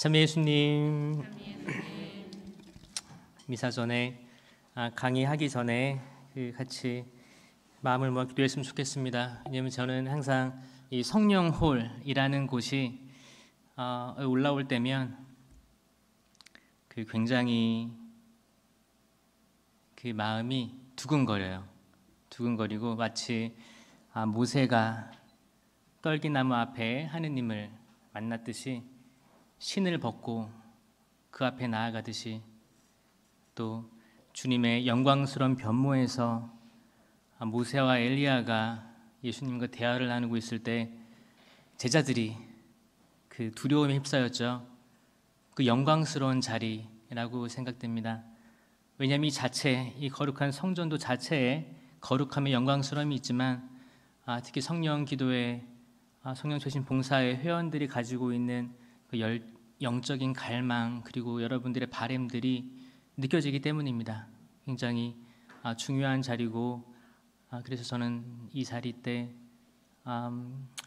참 예수님, 미사 전에 강의하기 전에 같이 마음을 모아 기도했으면 좋겠습니다. 왜냐하면 저는 항상 이 성령홀이라는 곳이 올라올 때면 굉장히 마음이 두근거려요. 두근거리고 마치 모세가 떨기나무 앞에 하느님을 만났듯이 신을 벗고 그 앞에 나아가듯이, 또 주님의 영광스러운 변모에서 모세와 엘리야가 예수님과 대화를 나누고 있을 때 제자들이 그 두려움에 휩싸였죠. 그 영광스러운 자리라고 생각됩니다. 왜냐하면 이 거룩한 성전도 자체에 거룩함의 영광스러움이 있지만 특히 성령 기도회, 성령 최신 봉사의 회원들이 가지고 있는 그 영적인 갈망, 그리고 여러분들의 바램들이 느껴지기 때문입니다. 굉장히 중요한 자리고, 그래서 저는 이 자리 때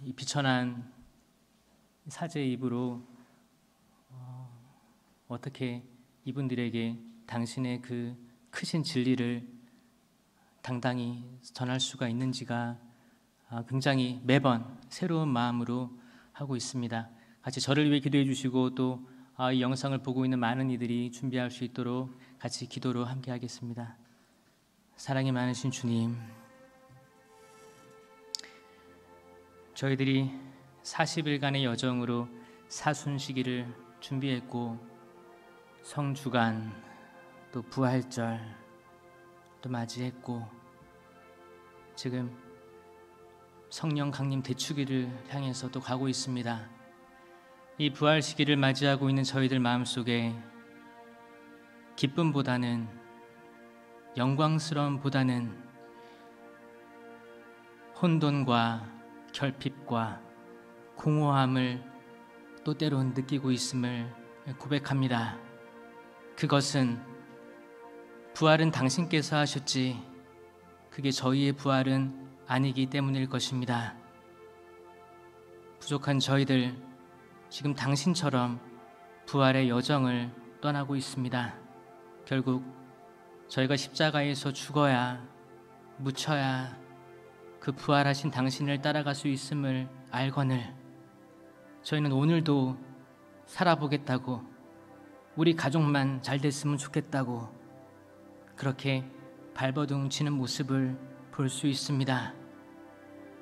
이 비천한 사제 입으로 어떻게 이분들에게 당신의 그 크신 진리를 당당히 전할 수가 있는지가 굉장히 매번 새로운 마음으로 하고 있습니다. 같이 저를 위해 기도해 주시고, 또 이 영상을 보고 있는 많은 이들이 준비할 수 있도록 같이 기도로 함께 하겠습니다. 사랑이 많으신 주님, 저희들이 40일간의 여정으로 사순시기를 준비했고, 성주간, 또 부활절 또 맞이했고, 지금 성령 강림 대축일을 향해서 또 가고 있습니다. 이 부활 시기를 맞이하고 있는 저희들 마음속에 기쁨보다는, 영광스러움보다는 혼돈과 결핍과 공허함을 또 때론 느끼고 있음을 고백합니다. 그것은 부활은 당신께서 하셨지 그게 저희의 부활은 아니기 때문일 것입니다. 부족한 저희들, 지금 당신처럼 부활의 여정을 떠나고 있습니다. 결국 저희가 십자가에서 죽어야, 묻혀야 그 부활하신 당신을 따라갈 수 있음을 알거늘 저희는 오늘도 살아보겠다고, 우리 가족만 잘 됐으면 좋겠다고 그렇게 발버둥치는 모습을 볼 수 있습니다.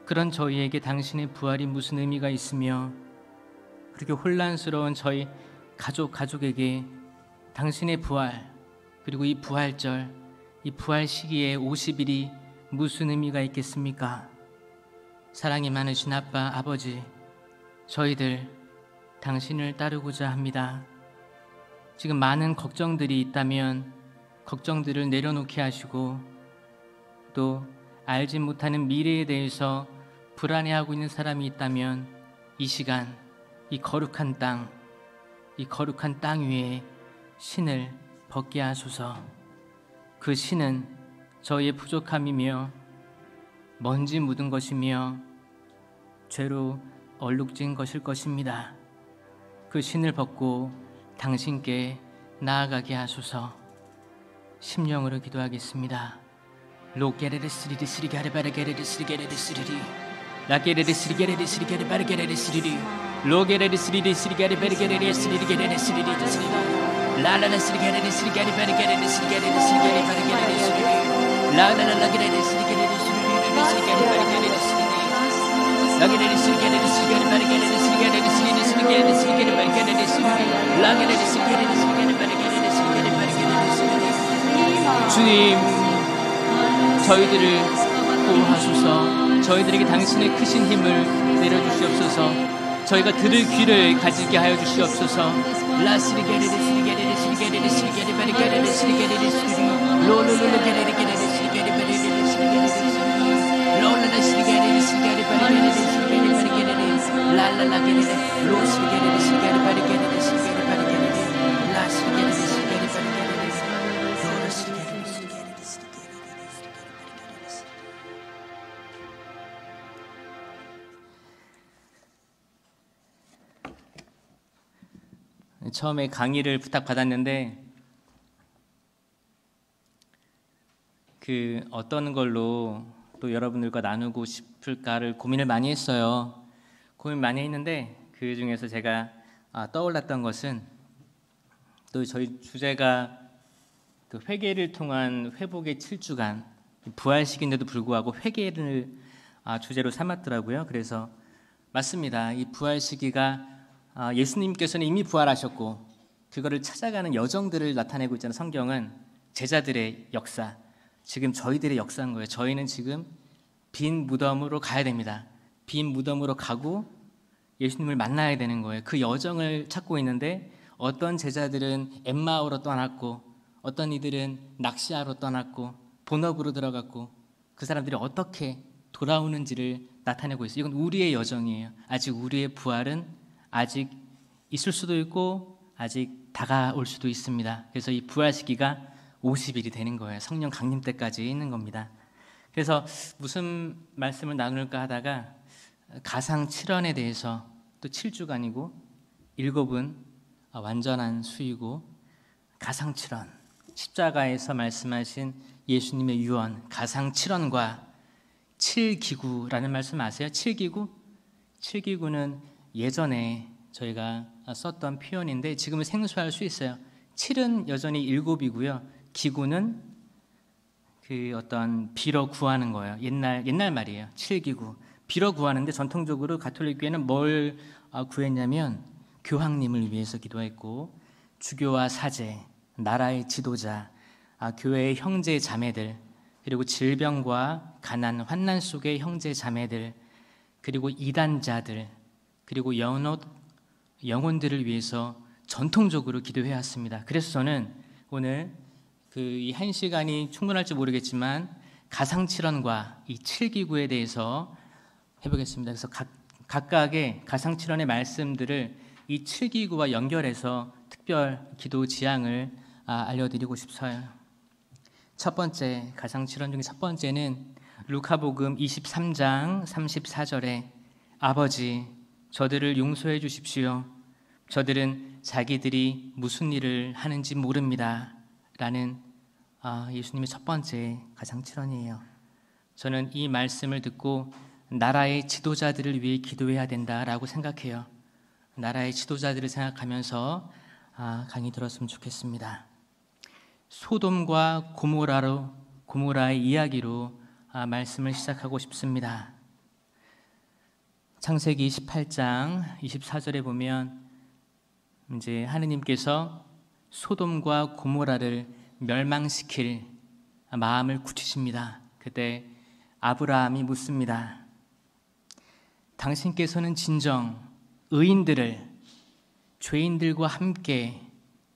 그런 저희에게 당신의 부활이 무슨 의미가 있으며, 그렇게 혼란스러운 저희 가족에게 당신의 부활, 그리고 이 부활절, 이 부활 시기에 50일이 무슨 의미가 있겠습니까? 사랑이 많으신 아빠, 아버지, 저희들 당신을 따르고자 합니다. 지금 많은 걱정들이 있다면 걱정들을 내려놓게 하시고, 또 알지 못하는 미래에 대해서 불안해하고 있는 사람이 있다면 이 시간, 이 거룩한 땅 위에 신을 벗게 하소서. 그 신은 저희의 부족함이며 먼지 묻은 것이며 죄로 얼룩진 것일 것입니다. 그 신을 벗고 당신께 나아가게 하소서. 심령으로 기도하겠습니다. 로게레레 스리리 스리가레 바르게레레 스리게레레 스리리 라게레레 스리게레레 스리게레 바르게레레 스리리 로게레레 스리리 스리가레 바르게레레 스리리게레레 스리리 스리리 라라라 스리게레레 스리가레 바르게레레 스리게레레 스리게레 바르게레레 스리리 라라라 라게레레 스리게레레 스리리 스리가레 바르게레레 스리리 라게레레 스리게레레 스리가레 바르게레레 스리게레레 스리리 스리게레레 스리게레 바르게레레 스리리 라게레레 스리게레레 스리게레 바르게레레 스리게레 바르게레레 스리리 주님, 저희들을 보호하소서. 저희들에게 당신의 크신 힘을 내려주시옵소서. 저희가 들을 귀를 가지게 하여 주시옵소서. 라스리게레레 스리게레레 스리게레레 스리게레 바리게레레 스리게레레 스리리 로로로로게레레 게레레 스리게레 바리게레레 스리게레레 스리리 로라라 스리게레레 스리게레 바리게레레 스리게레 바리게레레 라라라게레레 로스리게레레 스리게레 바리게레레 스리게레 바리게레레 라스리게레레 스리게레 바리게레레 로라스리게레레 스리게레레 처음에 강의를 부탁받았는데 어떤 걸로 또 여러분들과 나누고 싶을까를 고민을 많이 했어요. 고민 많이 했는데 그 중에서 제가 떠올랐던 것은 또 저희 주제가 회개를 통한 회복의 7주간 부활식인데도 불구하고 회개를 주제로 삼았더라고요. 그래서 맞습니다. 이 부활 시기가 예수님께서는 이미 부활하셨고 그거를 찾아가는 여정들을 나타내고 있잖아요. 성경은 제자들의 역사, 지금 저희들의 역사인 거예요. 저희는 지금 빈 무덤으로 가야 됩니다. 빈 무덤으로 가고 예수님을 만나야 되는 거예요. 그 여정을 찾고 있는데 어떤 제자들은 엠마오로 떠났고 어떤 이들은 낚시하러 떠났고 본업으로 들어갔고 그 사람들이 어떻게 돌아오는지를 나타내고 있어요. 이건 우리의 여정이에요. 아직 우리의 부활은 아직 있을 수도 있고 아직 다가올 수도 있습니다. 그래서 이 부활 시기가 50일이 되는 거예요. 성령 강림 때까지 있는 겁니다. 그래서 무슨 말씀을 나눌까 하다가 가상 7원에 대해서 또 7주간이고 7은 완전한 수이고 가상 7원, 십자가에서 말씀하신 예수님의 유언 가상 7원과 7기구라는 말씀 아세요? 7기구? 7기구는 예전에 저희가 썼던 표현인데 지금은 생소할 수 있어요. 7은 여전히 7이고요. 기구는 어떤 빌어 구하는 거예요. 옛날 말이에요. 7기구. 빌어 구하는데 전통적으로 가톨릭교회는 뭘 구했냐면 교황님을 위해서 기도했고 주교와 사제, 나라의 지도자, 교회의 형제 자매들, 그리고 질병과 가난, 환난 속의 형제 자매들, 그리고 이단자들, 그리고 영혼들을 위해서 전통적으로 기도해 왔습니다. 그래서 저는 오늘 이 한 시간이 충분할지 모르겠지만 가상칠언과 이 7기구에 대해서 해보겠습니다. 그래서 각각의 가상칠언의 말씀들을 이 7기구와 연결해서 특별 기도 지향을 알려드리고 싶어요. 첫 번째 가상칠언 중에 첫 번째는 루카복음 23장 34절에 아버지 저들을 용서해 주십시오. 저들은 자기들이 무슨 일을 하는지 모릅니다. 라는 예수님의 첫 번째 가상칠언이에요. 저는 이 말씀을 듣고 나라의 지도자들을 위해 기도해야 된다라고 생각해요. 나라의 지도자들을 생각하면서 강의 들었으면 좋겠습니다. 소돔과 고모라의 이야기로 말씀을 시작하고 싶습니다. 창세기 28장 24절에 보면 이제 하느님께서 소돔과 고모라를 멸망시킬 마음을 굳히십니다. 그때 아브라함이 묻습니다. 당신께서는 진정 의인들을 죄인들과 함께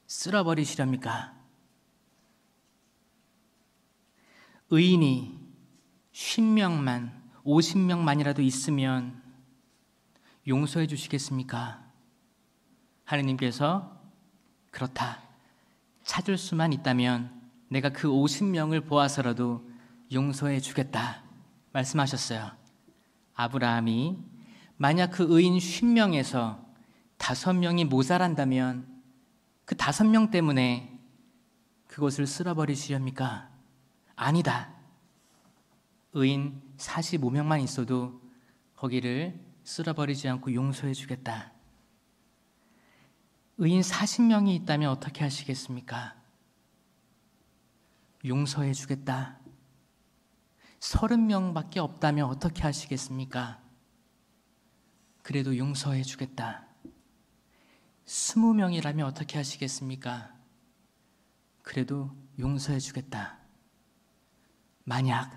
쓸어버리시렵니까? 의인이 50명만 50명만이라도 있으면 용서해 주시겠습니까? 하느님께서 그렇다. 찾을 수만 있다면 내가 그 50명을 보아서라도 용서해 주겠다 말씀하셨어요. 아브라함이 만약 그 의인 50명에서 5명이 모자란다면 그 5명 때문에 그것을 쓸어버리시렵니까? 아니다. 의인 45명만 있어도 거기를 쓸어버리지 않고 용서해 주겠다. 의인 40명이 있다면 어떻게 하시겠습니까? 용서해 주겠다. 30명밖에 없다면 어떻게 하시겠습니까? 그래도 용서해 주겠다. 20명이라면 어떻게 하시겠습니까? 그래도 용서해 주겠다. 만약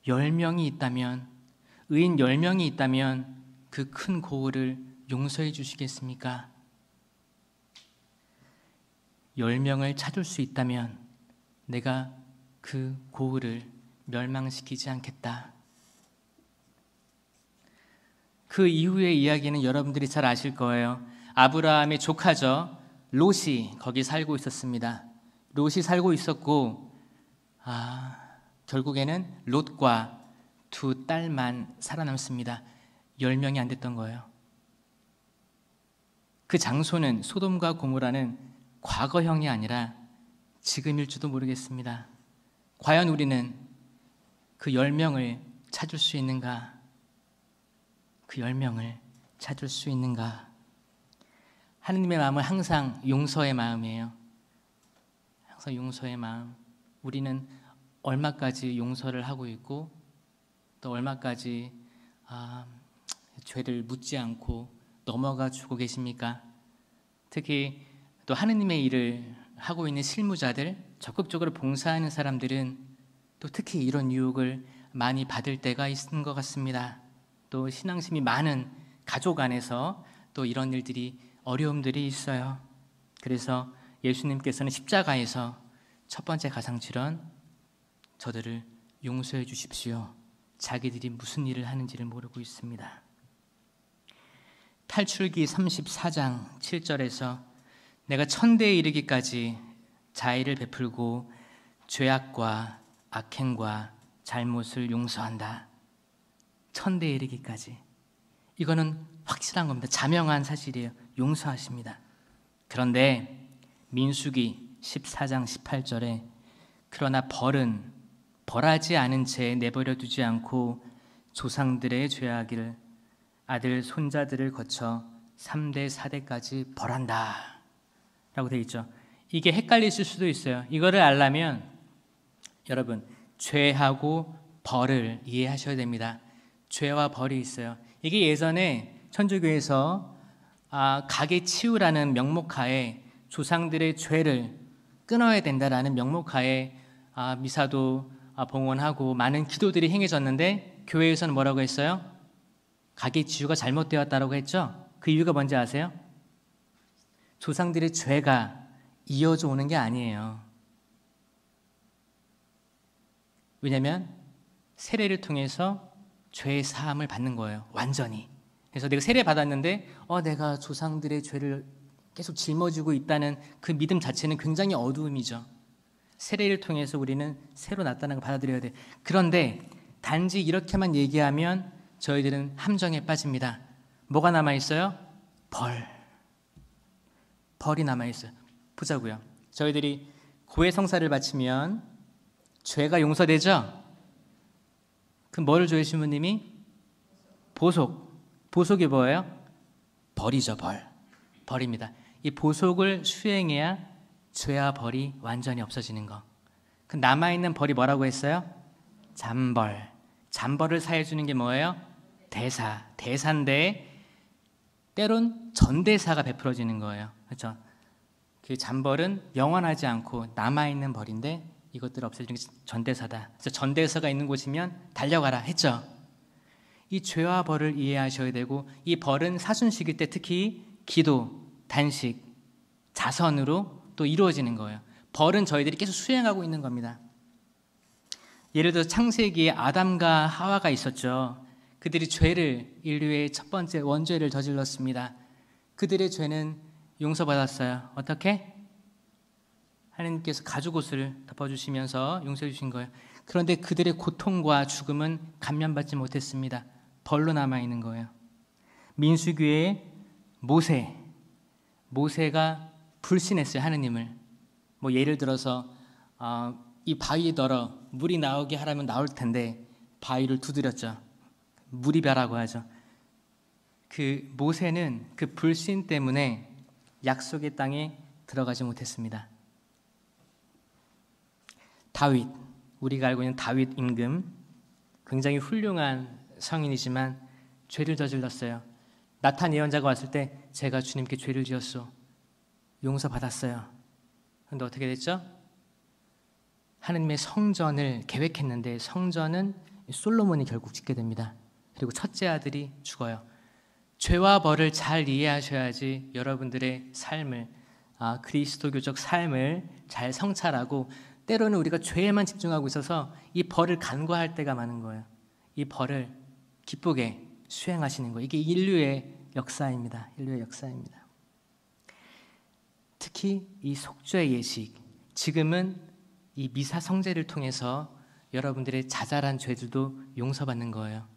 10명이 있다면, 의인 10명이 있다면 그 큰 고을을 용서해 주시겠습니까? 10명을 찾을 수 있다면 내가 그 고을을 멸망시키지 않겠다. 그 이후의 이야기는 여러분들이 잘 아실 거예요. 아브라함의 조카죠. 롯이 거기 살고 있었습니다. 롯이 살고 있었고 결국에는 롯과 2딸만 살아남습니다. 10명이 안 됐던 거예요. 그 장소는 소돔과 고모라는 과거형이 아니라 지금일지도 모르겠습니다. 과연 우리는 그 10명을 찾을 수 있는가? 그 10명을 찾을 수 있는가? 하느님의 마음은 항상 용서의 마음이에요. 항상 용서의 마음. 우리는 얼마까지 용서를 하고 있고 또 얼마까지 죄를 묻지 않고 넘어가 주고 계십니까? 특히 또 하느님의 일을 하고 있는 실무자들, 적극적으로 봉사하는 사람들은 또 특히 이런 유혹을 많이 받을 때가 있는 것 같습니다. 또 신앙심이 많은 가족 안에서 또 이런 일들이 어려움들이 있어요. 그래서 예수님께서는 십자가에서 첫 번째 가상칠언, 저들을 용서해 주십시오. 자기들이 무슨 일을 하는지를 모르고 있습니다. 탈출기 34장 7절에서 내가 천대에 이르기까지 자애를 베풀고 죄악과 악행과 잘못을 용서한다. 천대에 이르기까지. 이거는 확실한 겁니다. 자명한 사실이에요. 용서하십니다. 그런데 민수기 14장 18절에 그러나 벌은 벌하지 않은 채 내버려 두지 않고 조상들의 죄악을 아들 손자들을 거쳐 3대 4대까지 벌한다 라고 되어 있죠. 이게 헷갈리실 수도 있어요. 이거를 알려면 여러분 죄하고 벌을 이해하셔야 됩니다. 죄와 벌이 있어요. 이게 예전에 천주교에서 가계 치유라는 명목하에 조상들의 죄를 끊어야 된다라는 명목하에 미사도 봉헌하고 많은 기도들이 행해졌는데 교회에서는 뭐라고 했어요? 가계 치유가 잘못되었다라고 했죠. 그 이유가 뭔지 아세요? 조상들의 죄가 이어져 오는 게 아니에요. 왜냐하면 세례를 통해서 죄의 사함을 받는 거예요. 완전히. 그래서 내가 세례 받았는데 내가 조상들의 죄를 계속 짊어지고 있다는 그 믿음 자체는 굉장히 어두움이죠. 세례를 통해서 우리는 새로 나타나는 걸 받아들여야 돼. 그런데 단지 이렇게만 얘기하면 저희들은 함정에 빠집니다. 뭐가 남아있어요? 벌이 남아있어요. 보자고요. 저희들이 고해성사를 바치면 죄가 용서되죠? 그럼 뭐를 줘요, 신부님이? 보속이 뭐예요? 벌이죠, 벌입니다. 이 보속을 수행해야 죄와 벌이 완전히 없어지는 거. 그 남아있는 벌이 뭐라고 했어요? 잠벌을 사해주는 게 뭐예요? 대사인데 때론 전대사가 베풀어지는 거예요. 그렇죠? 그 잠벌은 영원하지 않고 남아있는 벌인데 이것들을 없애주는 게 전대사다. 그래서 전대사가 있는 곳이면 달려가라 했죠. 이 죄와 벌을 이해하셔야 되고 이 벌은 사순식일 때 특히 기도, 단식, 자선으로 또 이루어지는 거예요. 벌은 저희들이 계속 수행하고 있는 겁니다. 예를 들어 창세기에 아담과 하와가 있었죠. 그들이 인류의 첫 번째 원죄를 저질렀습니다. 그들의 죄는 용서받았어요. 어떻게? 하나님께서 가죽옷을 덮어주시면서 용서해 주신 거예요. 그런데 그들의 고통과 죽음은 감면받지 못했습니다. 벌로 남아있는 거예요. 민수기에 모세가 불신했어요. 하느님을. 예를 들어서 이 바위 널어 물이 나오게 하라면 나올 텐데 바위를 두드렸죠. 무리벼라고 하죠. 그 모세는 그 불신 때문에 약속의 땅에 들어가지 못했습니다. 다윗, 우리가 알고 있는 다윗 임금, 굉장히 훌륭한 성인이지만 죄를 저질렀어요. 나탄 예언자가 왔을 때 제가 주님께 죄를 지었소. 용서받았어요. 그런데 어떻게 됐죠? 하느님의 성전을 계획했는데 성전은 솔로몬이 결국 짓게 됩니다. 그리고 첫째 아들이 죽어요. 죄와 벌을 잘 이해하셔야지 여러분들의 삶을, 그리스도교적 삶을 잘 성찰하고, 때로는 우리가 죄에만 집중하고 있어서 이 벌을 간과할 때가 많은 거예요. 이 벌을 기쁘게 수행하시는 거예요. 이게 인류의 역사입니다. 특히 이 속죄 예식, 지금은 이 미사 성제를 통해서 여러분들의 자잘한 죄들도 용서받는 거예요.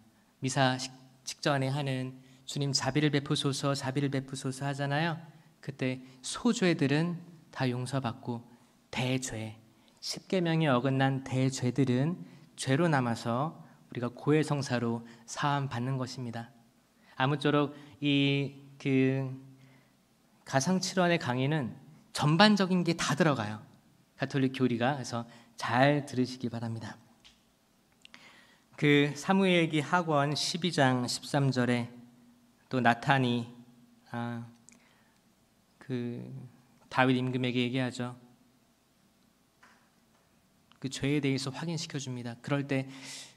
미사 직전에 하는 주님 자비를 베푸소서, 자비를 베푸소서 하잖아요. 그때 소죄들은 다 용서받고 대죄, 십계명에 어긋난 대죄들은 죄로 남아서 우리가 고해성사로 사함 받는 것입니다. 아무쪼록 이 가상칠언의 강의는 전반적인 게 다 들어가요. 가톨릭 교리가. 그래서 잘 들으시기 바랍니다. 그 사무엘기 하권 12장 13절에 또 나탄이 다윗 임금에게 얘기하죠. 그 죄에 대해서 확인시켜 줍니다. 그럴 때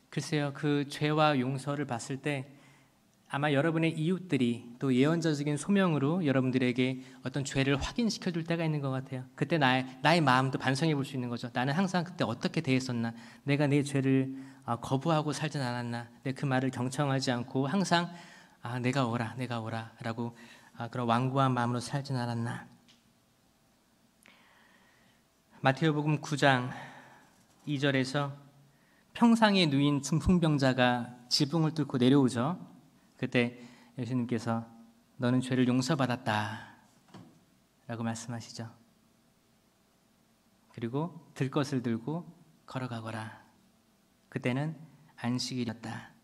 글쎄요, 그 죄와 용서를 봤을 때 아마 여러분의 이웃들이 또 예언자적인 소명으로 여러분들에게 어떤 죄를 확인시켜 줄 때가 있는 것 같아요. 그때 나의 마음도 반성해 볼 수 있는 거죠. 나는 항상 그때 어떻게 대했었나? 내가 내 죄를 거부하고 살진 않았나? 내 그 말을 경청하지 않고 항상 내가 오라 라고 그런 완고한 마음으로 살진 않았나? 마태복음 9장 2절에서 평상에 누인 중풍병자가 지붕을 뚫고 내려오죠. 그때 예수님께서 너는 죄를 용서받았다 라고 말씀하시죠. 그리고 들 것을 들고 걸어가거라. 그때는 안식일이었다.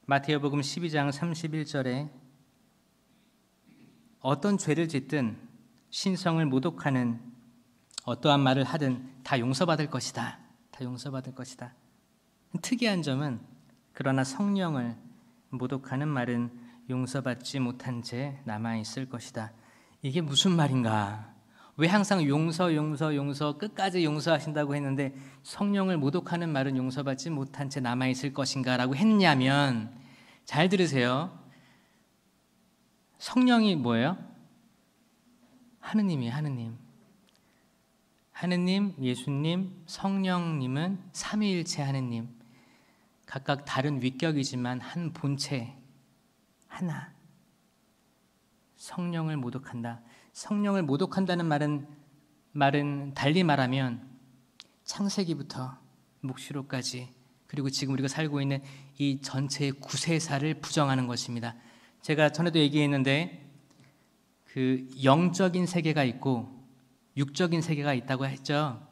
마태복음 12장 31절에 어떤 죄를 짓든 신성을 모독하는 어떠한 말을 하든 다 용서받을 것이다. 다 용서받을 것이다. 특이한 점은 그러나 성령을 모독하는 말은 용서받지 못한 채 남아있을 것이다. 이게 무슨 말인가? 왜 항상 용서 끝까지 용서하신다고 했는데 성령을 모독하는 말은 용서받지 못한 채 남아있을 것인가 라고 했냐면, 잘 들으세요. 성령이 뭐예요? 하느님이에요. 하느님, 예수님, 성령님은 삼위일체 하느님, 각각 다른 위격이지만 한 본체 하나. 성령을 모독한다. 성령을 모독한다는 말은 달리 말하면 창세기부터 묵시록까지 그리고 지금 우리가 살고 있는 이 전체의 구세사를 부정하는 것입니다. 제가 전에도 얘기했는데 그 영적인 세계가 있고 육적인 세계가 있다고 했죠.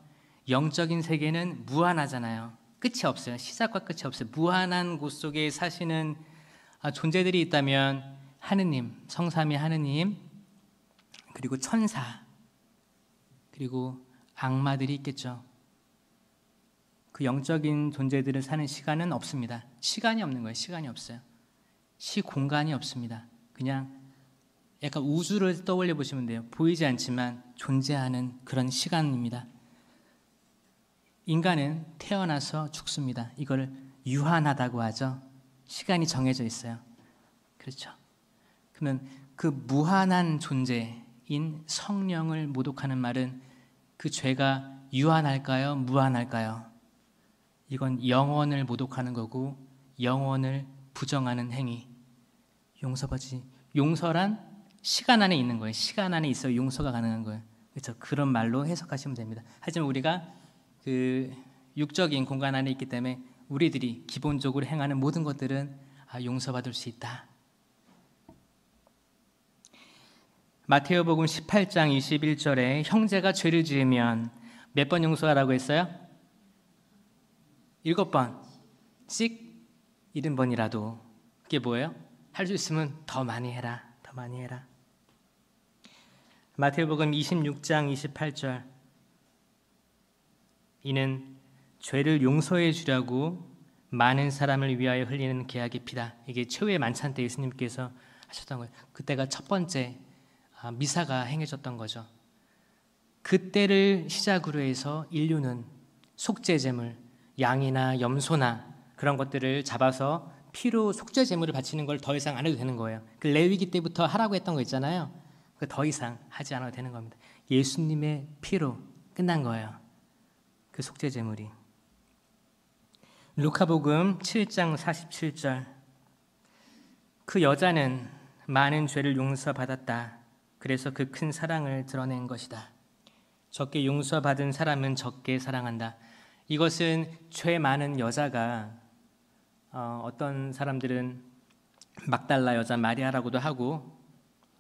영적인 세계는 무한하잖아요. 끝이 없어요. 시작과 끝이 없어요. 무한한 곳 속에 사시는 존재들이 있다면 하느님, 성삼위 하느님, 그리고 천사, 그리고 악마들이 있겠죠. 그 영적인 존재들을 사는 시간은 없습니다. 시간이 없는 거예요. 시간이 없어요. 시공간이 없습니다. 그냥 약간 우주를 떠올려 보시면 돼요. 보이지 않지만 존재하는 그런 시간입니다. 인간은 태어나서 죽습니다. 이걸 유한하다고 하죠. 시간이 정해져 있어요. 그렇죠. 그러면 그 무한한 존재인 성령을 모독하는 말은 그 죄가 유한할까요? 무한할까요? 이건 영원을 모독하는 거고 영원을 부정하는 행위. 용서란 시간 안에 있는 거예요. 시간 안에 있어야 용서가 가능한 거예요. 그렇죠. 그런 말로 해석하시면 됩니다. 하지만 우리가 그 육적인 공간 안에 있기 때문에 우리들이 기본적으로 행하는 모든 것들은 용서받을 수 있다. 마태복음 18장 21절에 형제가 죄를 지으면 몇 번 용서하라고 했어요? 7번, 70번이라도. 그게 뭐예요? 할 수 있으면 더 많이 해라. 더 많이 해라. 마태복음 26장 28절, 이는 죄를 용서해 주려고 많은 사람을 위하여 흘리는 계약의 피다. 이게 최후의 만찬 때 예수님께서 하셨던 거예요. 그때가 첫 번째 미사가 행해졌던 거죠. 그때를 시작으로 해서 인류는 속죄제물, 양이나 염소나 그런 것들을 잡아서 피로 속죄제물을 바치는 걸 더 이상 안 해도 되는 거예요. 그 레위기 때부터 하라고 했던 거 있잖아요. 더 이상 하지 않아도 되는 겁니다. 예수님의 피로 끝난 거예요. 그 속죄제물이. 루카복음 7장 47절, 그 여자는 많은 죄를 용서받았다. 그래서 그 큰 사랑을 드러낸 것이다. 적게 용서받은 사람은 적게 사랑한다. 이것은 죄 많은 여자가 어떤 사람들은 막달라 여자 마리아라고도 하고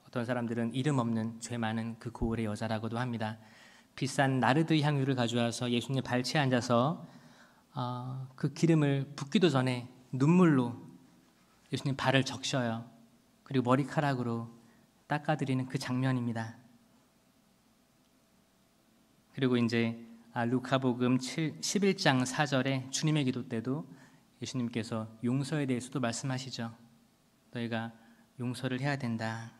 어떤 사람들은 이름 없는 죄 많은 그 고을의 여자라고도 합니다. 비싼 나르드 향유를 가져와서 예수님 발치에 앉아서 그 기름을 붓기도 전에 눈물로 예수님 발을 적셔요. 그리고 머리카락으로 닦아드리는 그 장면입니다. 그리고 이제 루카복음 11장 4절에 주님의 기도 때도 예수님께서 용서에 대해서도 말씀하시죠. 너희가 용서를 해야 된다.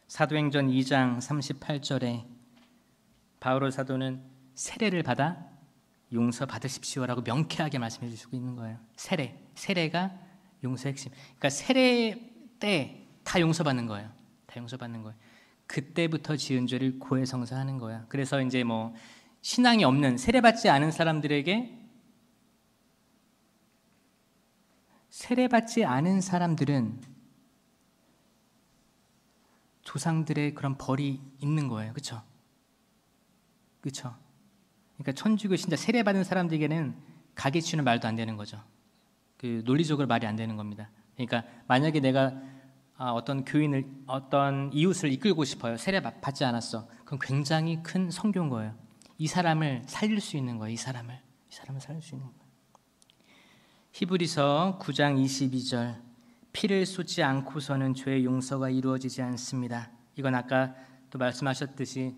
사도행전 2장 38절에 바울 사도는 세례를 받아 용서 받으십시오라고 명쾌하게 말씀해 주시고 있는 거예요. 세례가 용서의 핵심. 그러니까 세례 때 다 용서받는 거예요. 다 용서받는 거예요. 그때부터 지은 죄를 고해성사하는 거야. 그래서 이제 뭐 신앙이 없는 세례받지 않은 사람들에게 세례받지 않은 사람들은 조상들의 그런 벌이 있는 거예요. 그렇죠? 그렇죠? 그러니까 천주교 신자 세례받은 사람들에게는 가계치유는 말도 안 되는 거죠. 그 논리적으로 말이 안 되는 겁니다. 그러니까 만약에 내가 어떤 교인을 어떤 이웃을 이끌고 싶어요. 세례받지 않았어. 그건 굉장히 큰 선교인 거예요. 이 사람을 살릴 수 있는 거예요. 이 사람을 살릴 수 있는 거예요. 히브리서 9장 22절 피를 쏟지 않고서는 죄의 용서가 이루어지지 않습니다. 이건 아까 또 말했듯이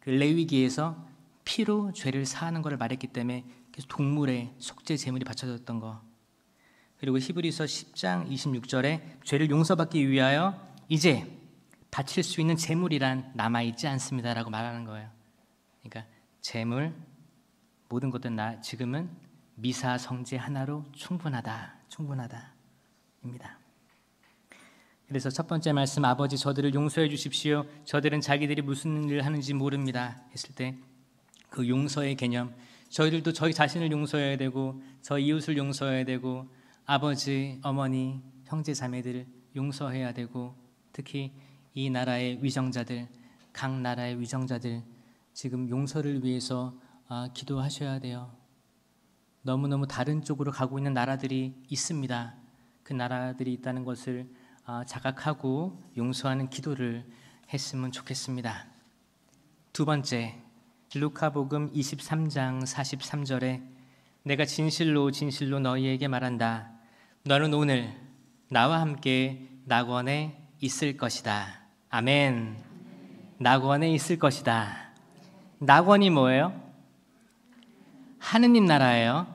그 레위기에서 피로 죄를 사하는 것을 말했기 때문에 계속 동물의 속죄 제물이 바쳐졌던 거. 그리고 히브리서 10장 26절에 죄를 용서받기 위하여 이제 바칠 수 있는 제물이란 남아있지 않습니다라고 말하는 거예요. 그러니까 제물 모든 것들은 지금은 미사 성제 하나로 충분하다입니다. 그래서 첫 번째 말씀 아버지 저들을 용서해 주십시오. 저들은 자기들이 무슨 일을 하는지 모릅니다 했을 때 그 용서의 개념, 저희들도 저희 자신을 용서해야 되고 저희 이웃을 용서해야 되고 아버지, 어머니, 형제 자매들을 용서해야 되고 특히 이 나라의 위정자들, 각 나라의 위정자들 지금 용서를 위해서 기도하셔야 돼요. 너무너무 다른 쪽으로 가고 있는 나라들이 있습니다. 그 나라들이 있다는 것을 자각하고 용서하는 기도를 했으면 좋겠습니다. 두 번째, 루카복음 23장 43절에 내가 진실로 진실로 너희에게 말한다. 너는 오늘 나와 함께 낙원에 있을 것이다. 아멘. 낙원에 있을 것이다. 낙원이 뭐예요? 하느님 나라예요.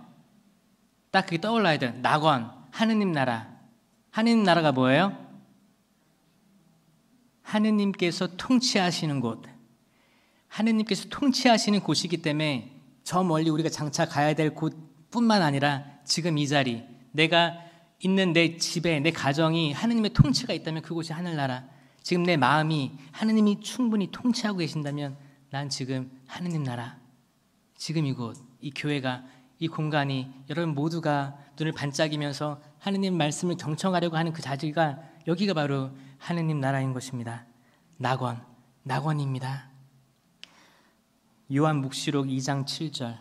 딱 그게 떠올라야 돼요. 낙원, 하느님 나라. 하느님 나라가 뭐예요? 하느님께서 통치하시는 곳. 하느님께서 통치하시는 곳이기 때문에 저 멀리 우리가 장차 가야 될 곳뿐만 아니라 지금 이 자리, 내가 있는 내 집에, 내 가정이 하느님의 통치가 있다면 그곳이 하늘나라. 지금 내 마음이 하느님이 충분히 통치하고 계신다면 난 지금 하느님 나라, 지금 이곳, 이 교회가, 이 공간이 여러분 모두가 눈을 반짝이면서 하느님 말씀을 경청하려고 하는 그 자리가 여기가 바로 하느님 나라인 것입니다. 낙원입니다. 요한 묵시록 2장 7절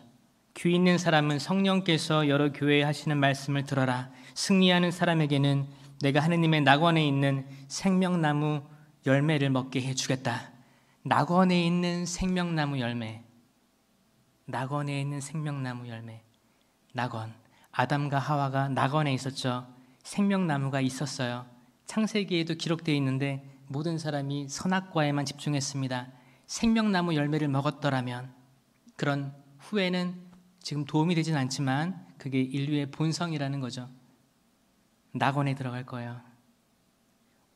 귀 있는 사람은 성령께서 여러 교회에 하시는 말씀을 들어라. 승리하는 사람에게는 내가 하느님의 낙원에 있는 생명나무 열매를 먹게 해주겠다. 낙원에 있는 생명나무 열매. 낙원에 있는 생명나무 열매. 낙원. 아담과 하와가 낙원에 있었죠. 생명나무가 있었어요. 창세기에도 기록되어 있는데 모든 사람이 선악과에만 집중했습니다. 생명나무 열매를 먹었더라면 그런 후에는 지금 도움이 되진 않지만 그게 인류의 본성이라는 거죠. 낙원에 들어갈 거예요.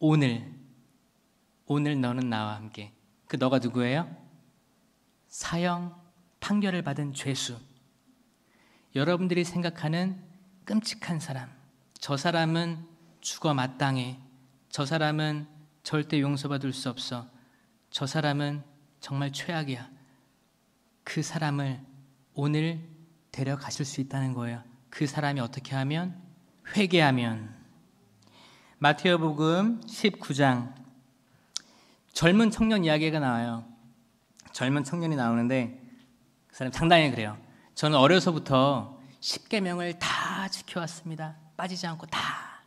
오늘 너는 나와 함께. 그 너가 누구예요? 사형 판결을 받은 죄수. 여러분들이 생각하는 끔찍한 사람. 저 사람은 죽어 마땅해. 저 사람은 절대 용서받을 수 없어. 저 사람은 정말 최악이야. 그 사람을 오늘 데려가실 수 있다는 거예요. 그 사람이 어떻게 하면? 회개하면. 마태복음 19장 젊은 청년 이야기가 나와요. 젊은 청년이 나오는데 그 사람 상당히 그래요. 저는 어려서부터 10계명을 다 지켜왔습니다. 빠지지 않고 다.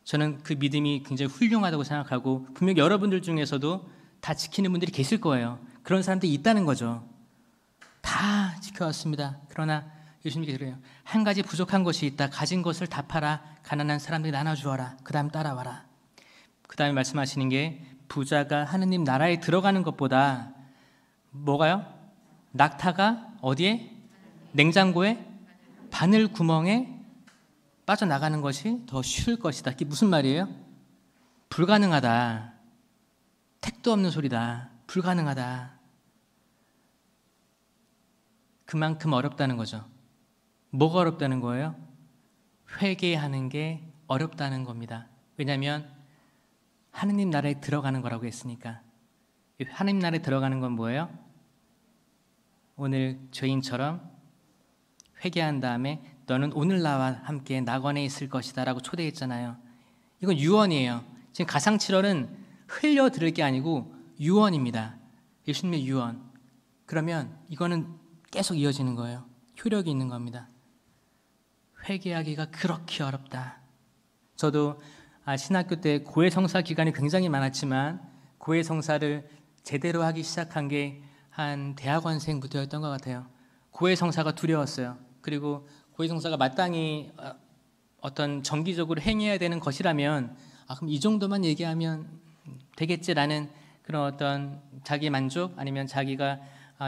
저는 그 믿음이 굉장히 훌륭하다고 생각하고 분명 여러분들 중에서도 다 지키는 분들이 계실 거예요. 그런 사람들이 있다는 거죠. 다 지켜왔습니다. 그러나 예수님께서 그래요. 한 가지 부족한 것이 있다. 가진 것을 다 팔아 가난한 사람들이 나눠주어라. 그 다음 따라와라. 그 다음에 말씀하시는 게 부자가 하느님 나라에 들어가는 것보다 뭐가요? 낙타가 어디에? 냉장고에 바늘 구멍에 빠져나가는 것이 더 쉬울 것이다. 이게 무슨 말이에요? 불가능하다. 택도 없는 소리다. 불가능하다. 그만큼 어렵다는 거죠. 뭐가 어렵다는 거예요? 회개하는 게 어렵다는 겁니다. 왜냐하면 하느님 나라에 들어가는 거라고 했으니까. 하느님 나라에 들어가는 건 뭐예요? 오늘 죄인처럼 회개한 다음에 너는 오늘 나와 함께 낙원에 있을 것이다 라고 초대했잖아요. 이건 유언이에요. 지금 가상칠언은 흘려들을 게 아니고 유언입니다. 예수님의 유언. 그러면 이거는 계속 이어지는 거예요. 효력이 있는 겁니다. 회개하기가 그렇게 어렵다. 저도 신학교 때 고해성사 기간이 굉장히 많았지만 고해성사를 제대로 하기 시작한 게 한 대학원생부터였던 것 같아요. 고해성사가 두려웠어요. 그리고 고해성사가 마땅히 어떤 정기적으로 행해야 되는 것이라면 그럼 이 정도만 얘기하면 되겠지라는 그런 어떤 자기 만족 아니면 자기가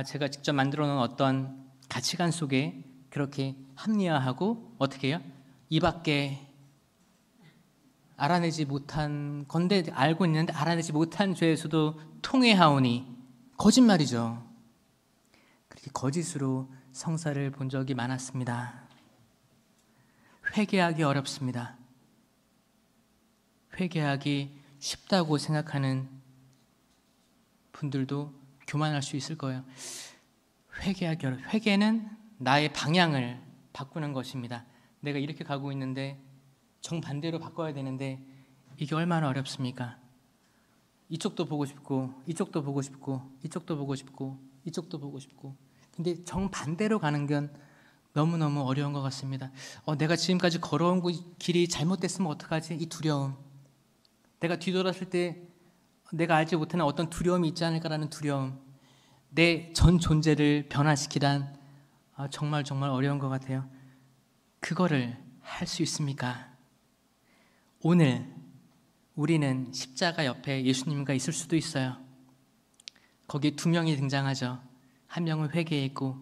제가 직접 만들어 놓은 어떤 가치관 속에 그렇게 합리화하고 어떻게 해요? 이 밖에 알아내지 못한 건데 알고 있는데 알아내지 못한 죄에서도 통회하오니 거짓말이죠. 그렇게 거짓으로 성사를 본 적이 많았습니다. 회개하기 어렵습니다. 회개하기 쉽다고 생각하는 분들도 교만할 수 있을 거예요. 회개하기 어렵. 회개는 나의 방향을 바꾸는 것입니다. 내가 이렇게 가고 있는데 정반대로 바꿔야 되는데 이게 얼마나 어렵습니까? 이쪽도 보고 싶고 이쪽도 보고 싶고 이쪽도 보고 싶고 이쪽도 보고 싶고 근데 정반대로 가는 건 너무너무 어려운 것 같습니다. 내가 지금까지 걸어온 길이 잘못됐으면 어떡하지? 이 두려움. 내가 뒤돌았을 때 내가 알지 못하는 어떤 두려움이 있지 않을까라는 두려움. 내 전 존재를 변화시키란 정말 어려운 것 같아요. 그거를 할 수 있습니까? 오늘 우리는 십자가 옆에 예수님과 있을 수도 있어요. 거기 두 명이 등장하죠. 한 명은 회개했고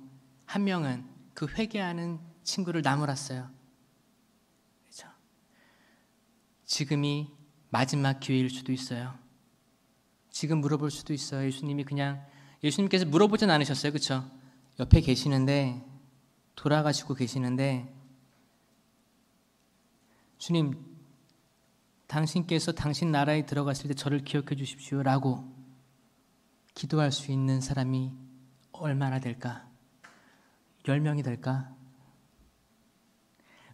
한 명은 그 회개하는 친구를 나무랐어요. 그렇죠? 지금이 마지막 기회일 수도 있어요. 지금 물어볼 수도 있어요. 예수님께서 물어보진 않으셨어요. 그렇죠? 옆에 계시는데 돌아가시고 계시는데 주님 당신께서 당신 나라에 들어갔을 때 저를 기억해 주십시오 라고 기도할 수 있는 사람이 얼마나 될까? 10명이 될까?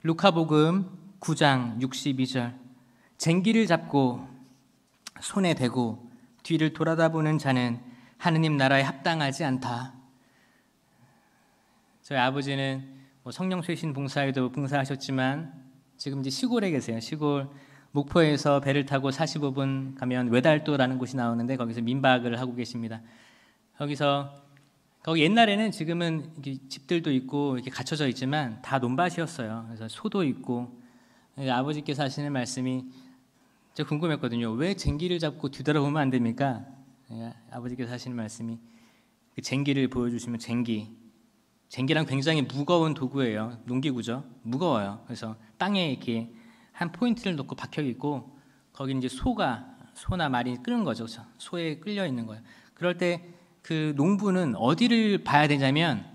루카복음 9장 62절 쟁기를 잡고 손에 대고 뒤를 돌아다보는 자는 하느님 나라에 합당하지 않다. 저희 아버지는 성령쇄신 봉사에도 봉사하셨지만 지금 이제 시골에 계세요. 시골 목포에서 배를 타고 45분 가면 외달도라는 곳이 나오는데 거기서 민박을 하고 계십니다. 거기 옛날에는 지금은 이렇게 집들도 있고 이렇게 갖춰져 있지만 다 논밭이었어요. 그래서 소도 있고 아버지께서 하시는 말씀이 제가 궁금했거든요. 왜 쟁기를 잡고 뒤돌아보면 안 됩니까? 아버지께서 하시는 말씀이 그 쟁기를 보여주시면 쟁기랑 굉장히 무거운 도구예요. 농기구죠. 무거워요. 그래서 땅에 이렇게 한 포인트를 놓고 박혀 있고 거기 이제 소나 말이 끄는 거죠. 그렇죠? 소에 끌려 있는 거예요. 그럴 때 그 농부는 어디를 봐야 되냐면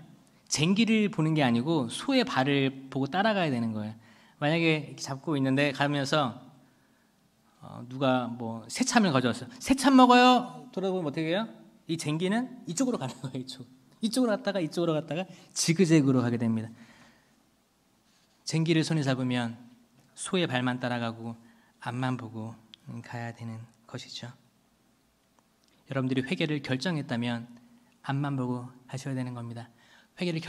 쟁기를 보는 게 아니고 소의 발을 보고 따라가야 되는 거예요. 만약에 이렇게 잡고 있는데 가면서 누가 새참을 가져왔어요. 새참 먹어요. 돌아보면 어떻게 해요? 이 쟁기는 이쪽으로 가는 거예요. 이쪽으로 갔다가 지그재그로 가게 됩니다. 쟁기를 손에 잡으면 소의 발만 따라가고 앞만 보고 가야 되는 것이죠. 여러분들이 회개를 결정했다면 앞만 보고 하셔야 되는 겁니다. 회개를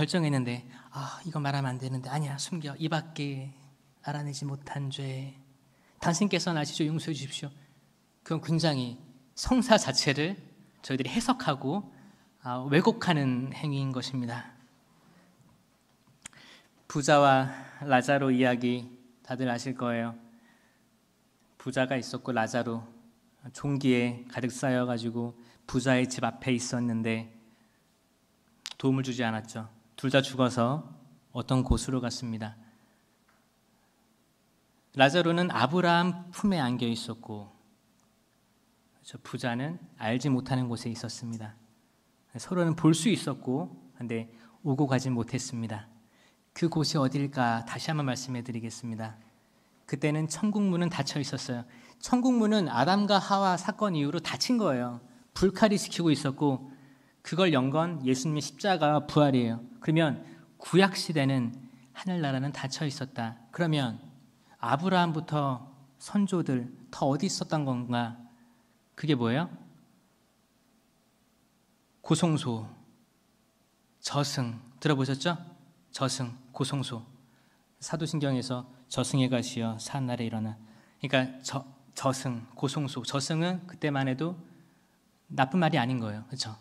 이거 말하면 안 되는데 아니야 숨겨 이 밖에 알아내지 못한 죄 당신께서는 아시죠? 용서해 주십시오. 그건 굉장히 성사 자체를 저희들이 해석하고 왜곡하는 행위인 것입니다. 부자와 라자로 이야기 다들 아실 거예요. 부자가 있었고 라자로 종기에 가득 쌓여가지고 부자의 집 앞에 있었는데 도움을 주지 않았죠. 둘 다 죽어서 어떤 곳으로 갔습니다. 라자로는 아브라함 품에 안겨 있었고 저 부자는 알지 못하는 곳에 있었습니다. 서로는 볼 수 있었고 근데 오고 가지 못했습니다. 그 곳이 어딜까 다시 한번 말씀해 드리겠습니다. 그때는 천국문은 닫혀 있었어요. 천국문은 아담과 하와 사건 이후로 닫힌 거예요. 불칼이 지키고 있었고 그걸 연 건 예수님의 십자가 부활이에요. 그러면 구약시대는 하늘나라는 닫혀 있었다. 그러면 아브라함부터 선조들 더 어디 있었던 건가? 그게 뭐예요? 고송소, 저승 들어보셨죠? 저승, 고송소. 사도신경에서 저승에 가시어 사한날에 일어나. 그러니까 저승, 고송소. 저승은 그때만 해도 나쁜 말이 아닌 거예요. 그렇죠?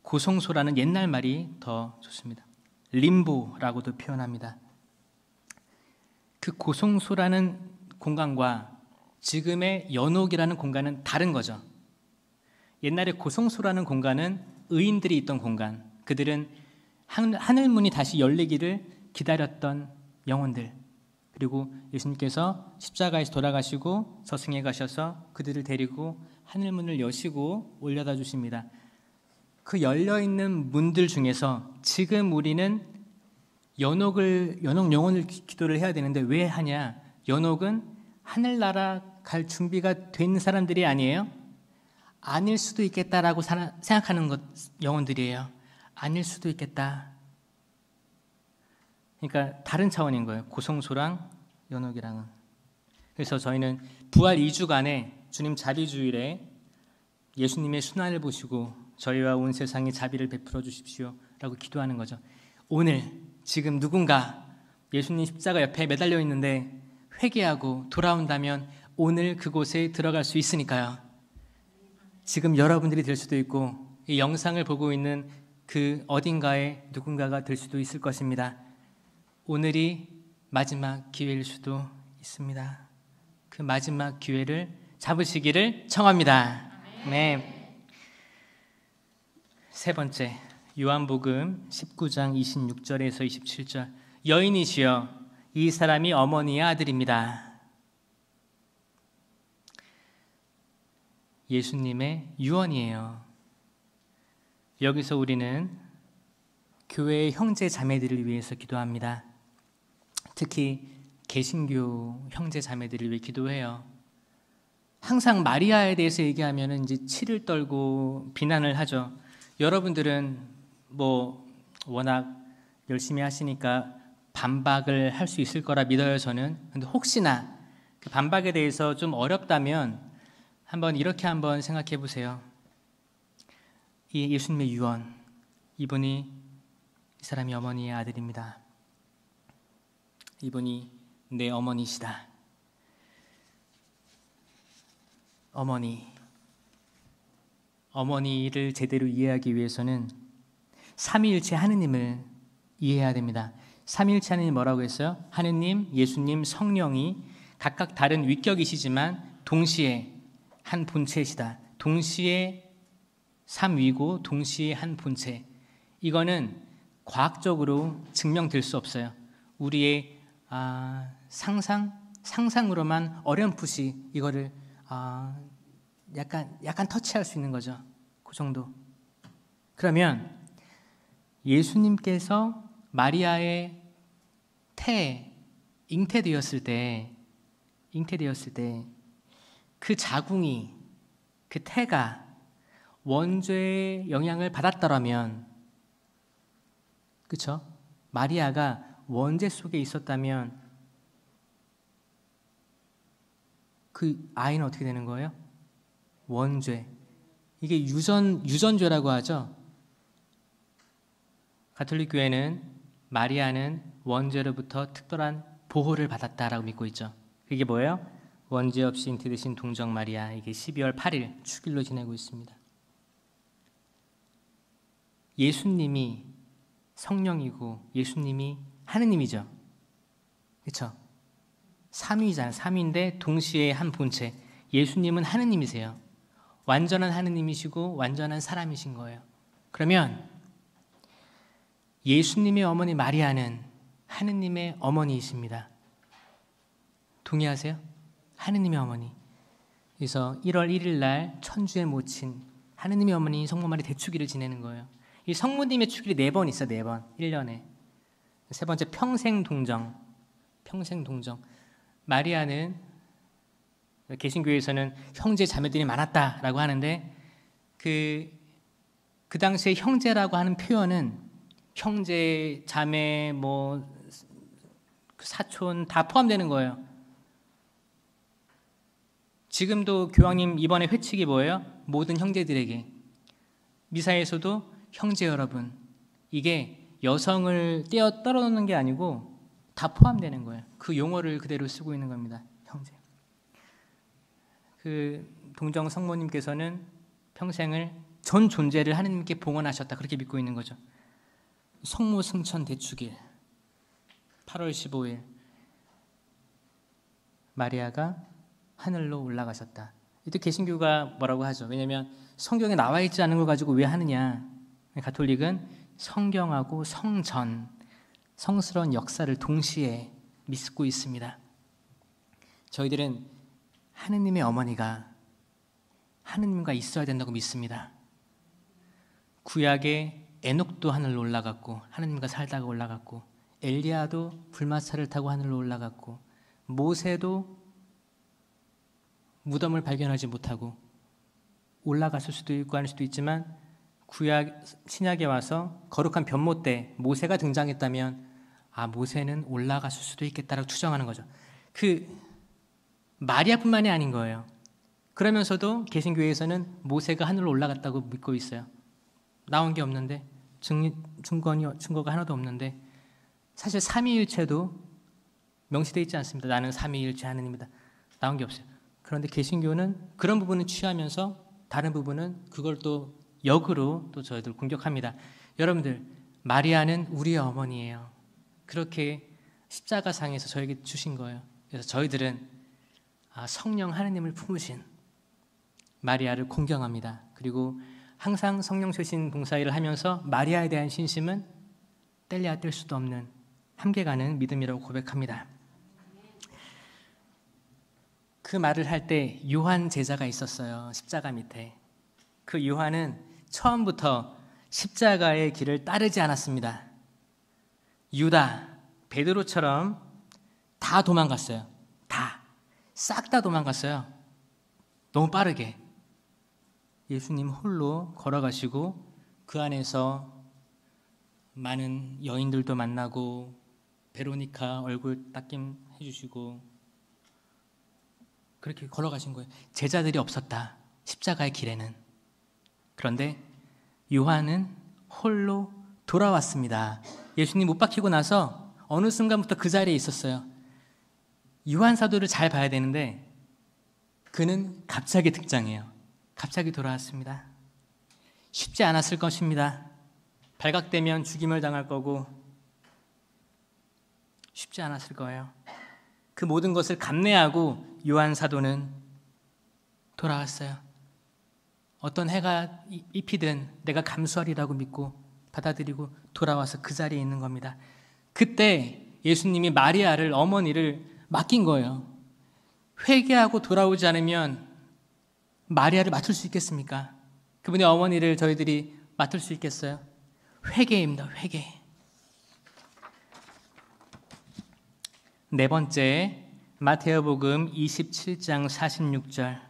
고송소라는 옛날 말이 더 좋습니다. 림보라고도 표현합니다. 그 고송소라는 공간과 지금의 연옥이라는 공간은 다른 거죠. 옛날에 고송소라는 공간은 의인들이 있던 공간, 그들은 하늘문이 다시 열리기를 기다렸던 영혼들, 그리고 예수님께서 십자가에서 돌아가시고 저승에 가셔서 그들을 데리고 하늘문을 여시고 올려다 주십니다. 그 열려있는 문들 중에서 지금 우리는 연옥 영혼을 기도를 해야 되는데 왜 하냐? 연옥은 하늘나라 갈 준비가 된 사람들이 아니에요. 아닐 수도 있겠다라고 생각하는 영혼들이에요. 아닐 수도 있겠다. 그러니까 다른 차원인 거예요. 고성소랑 연옥이랑은. 그래서 저희는 부활 2주간에 주님 자비주일에 예수님의 순환을 보시고 저희와 온 세상에 자비를 베풀어 주십시오 라고 기도하는 거죠. 오늘 지금 누군가 예수님 십자가 옆에 매달려 있는데 회개하고 돌아온다면 오늘 그곳에 들어갈 수 있으니까요. 지금 여러분들이 될 수도 있고 이 영상을 보고 있는 그 어딘가에 누군가가 될 수도 있을 것입니다. 오늘이 마지막 기회일 수도 있습니다. 그 마지막 기회를 잡으시기를 청합니다. 네. 세 번째, 요한복음 19장 26절에서 27절. 여인이시여, 이 사람이 어머니의 아들입니다. 예수님의 유언이에요. 여기서 우리는 교회의 형제 자매들을 위해서 기도합니다. 특히 개신교 형제 자매들을 위해 기도해요. 항상 마리아에 대해서 얘기하면 이제 치를 떨고 비난을 하죠. 여러분들은 워낙 열심히 하시니까 반박을 할 수 있을 거라 믿어요, 저는. 근데 혹시나 그 반박에 대해서 좀 어렵다면 이렇게 생각해 보세요. 이 예수님의 유언, 이분이 이 사람이 어머니의 아들입니다. 이분이 내 어머니시다. 어머니를 제대로 이해하기 위해서는 삼위일체 하느님을 이해해야 됩니다. 삼위일체 하느님 뭐라고 했어요? 하느님, 예수님, 성령이 각각 다른 위격이시지만 동시에 한 본체시다. 동시에 삼위고 동시에 한 본체. 이거는 과학적으로 증명될 수 없어요. 우리의 상상으로만 어렴풋이 이거를 약간 터치할 수 있는 거죠. 그 정도. 그러면 예수님께서 마리아의 잉태되었을 때 그 자궁이, 그 태가 원죄의 영향을 받았더라면, 그렇죠? 마리아가 원죄 속에 있었다면 그 아이는 어떻게 되는 거예요? 원죄. 이게 유전죄라고 하죠. 가톨릭 교회는 마리아는 원죄로부터 특별한 보호를 받았다라고 믿고 있죠. 이게 뭐예요? 원죄 없이 잉태되신 동정 마리아, 이게 12월 8일 축일로 지내고 있습니다. 예수님이 성령이고 예수님이 하느님이죠. 그렇죠? 삼위잖아요. 삼위인데 동시에 한 본체. 예수님은 하느님이세요. 완전한 하느님이시고 완전한 사람이신 거예요. 그러면 예수님의 어머니 마리아는 하느님의 어머니이십니다. 동의하세요? 하느님의 어머니. 그래서 1월 1일 날 천주의 모친 하느님의 어머니 성모 마리 대축일을 지내는 거예요. 이 성모님의 축일이 4번 있어요. 4번. 1년에. 세 번째 평생 동정. 평생 동정. 마리아는 개신교에서는 형제 자매들이 많았다라고 하는데 그 당시에 형제라고 하는 표현은 형제, 자매, 사촌 다 포함되는 거예요. 지금도 교황님 이번에 회칙이 뭐예요? 모든 형제들에게. 미사에서도 형제 여러분. 이게 여성을 떼어 떨어놓는 게 아니고 다 포함되는 거예요. 그 용어를 그대로 쓰고 있는 겁니다. 형제. 그 동정 성모님께서는 평생을 전 존재를 하느님께 봉헌하셨다. 그렇게 믿고 있는 거죠. 성모 승천 대축일 8월 15일 마리아가 하늘로 올라가셨다. 이때 개신교가 뭐라고 하죠? 왜냐하면 성경에 나와 있지 않은 걸 가지고 왜 하느냐. 가톨릭은 성경하고 성전, 성스러운 역사를 동시에 믿고 있습니다. 저희들은 하느님의 어머니가 하느님과 있어야 된다고 믿습니다. 구약의 에녹도 하늘로 올라갔고 하느님과 살다가 올라갔고 엘리야도 불마차를 타고 하늘로 올라갔고 모세도 무덤을 발견하지 못하고 올라갔을 수도 있고 아닐 수도 있지만 구약 신약에 와서 거룩한 변모 때 모세가 등장했다면 모세는 올라갔을 수도 있겠다라고 추정하는 거죠. 그 마리아뿐만이 아닌 거예요. 그러면서도 개신교에서는 모세가 하늘로 올라갔다고 믿고 있어요. 나온 게 없는데 증거가 하나도 없는데 사실 삼위일체도 명시되어 있지 않습니다. 나는 삼위일체 하느님이다. 나온 게 없어요. 그런데 개신교는 그런 부분은 취하면서 다른 부분은 그걸 또 역으로 또 저희들 공격합니다. 여러분들 마리아는 우리의 어머니예요. 그렇게 십자가상에서 저에게 주신 거예요. 그래서 저희들은 성령 하느님을 품으신 마리아를 공경합니다. 그리고 항상 성령 쇄신 봉사일을 하면서 마리아에 대한 신심은 뗄래야 뗄 수도 없는 함께 가는 믿음이라고 고백합니다. 그 말을 할 때 요한 제자가 있었어요. 십자가 밑에. 그 요한은 처음부터 십자가의 길을 따르지 않았습니다. 유다, 베드로처럼 다 도망갔어요. 싹 다 도망갔어요. 너무 빠르게. 예수님 홀로 걸어가시고 그 안에서 많은 여인들도 만나고 베로니카 얼굴 닦임 해주시고 그렇게 걸어가신 거예요. 제자들이 없었다. 십자가의 길에는. 그런데 요한은 홀로 돌아왔습니다. 예수님 못 박히고 나서 어느 순간부터 그 자리에 있었어요. 요한 사도를 잘 봐야 되는데 그는 갑자기 등장해요. 갑자기 돌아왔습니다. 쉽지 않았을 것입니다. 발각되면 죽임을 당할 거고 쉽지 않았을 거예요. 그 모든 것을 감내하고 요한 사도는 돌아왔어요. 어떤 해가 입히든 내가 감수하리라고 믿고 받아들이고 돌아와서 그 자리에 있는 겁니다. 그때 예수님이 마리아를 어머니를 맡긴 거예요. 회개하고 돌아오지 않으면 마리아를 맡을 수 있겠습니까? 그분의 어머니를 저희들이 맡을 수 있겠어요? 회개입니다. 회개. 네 번째, 마태복음 27장 46절.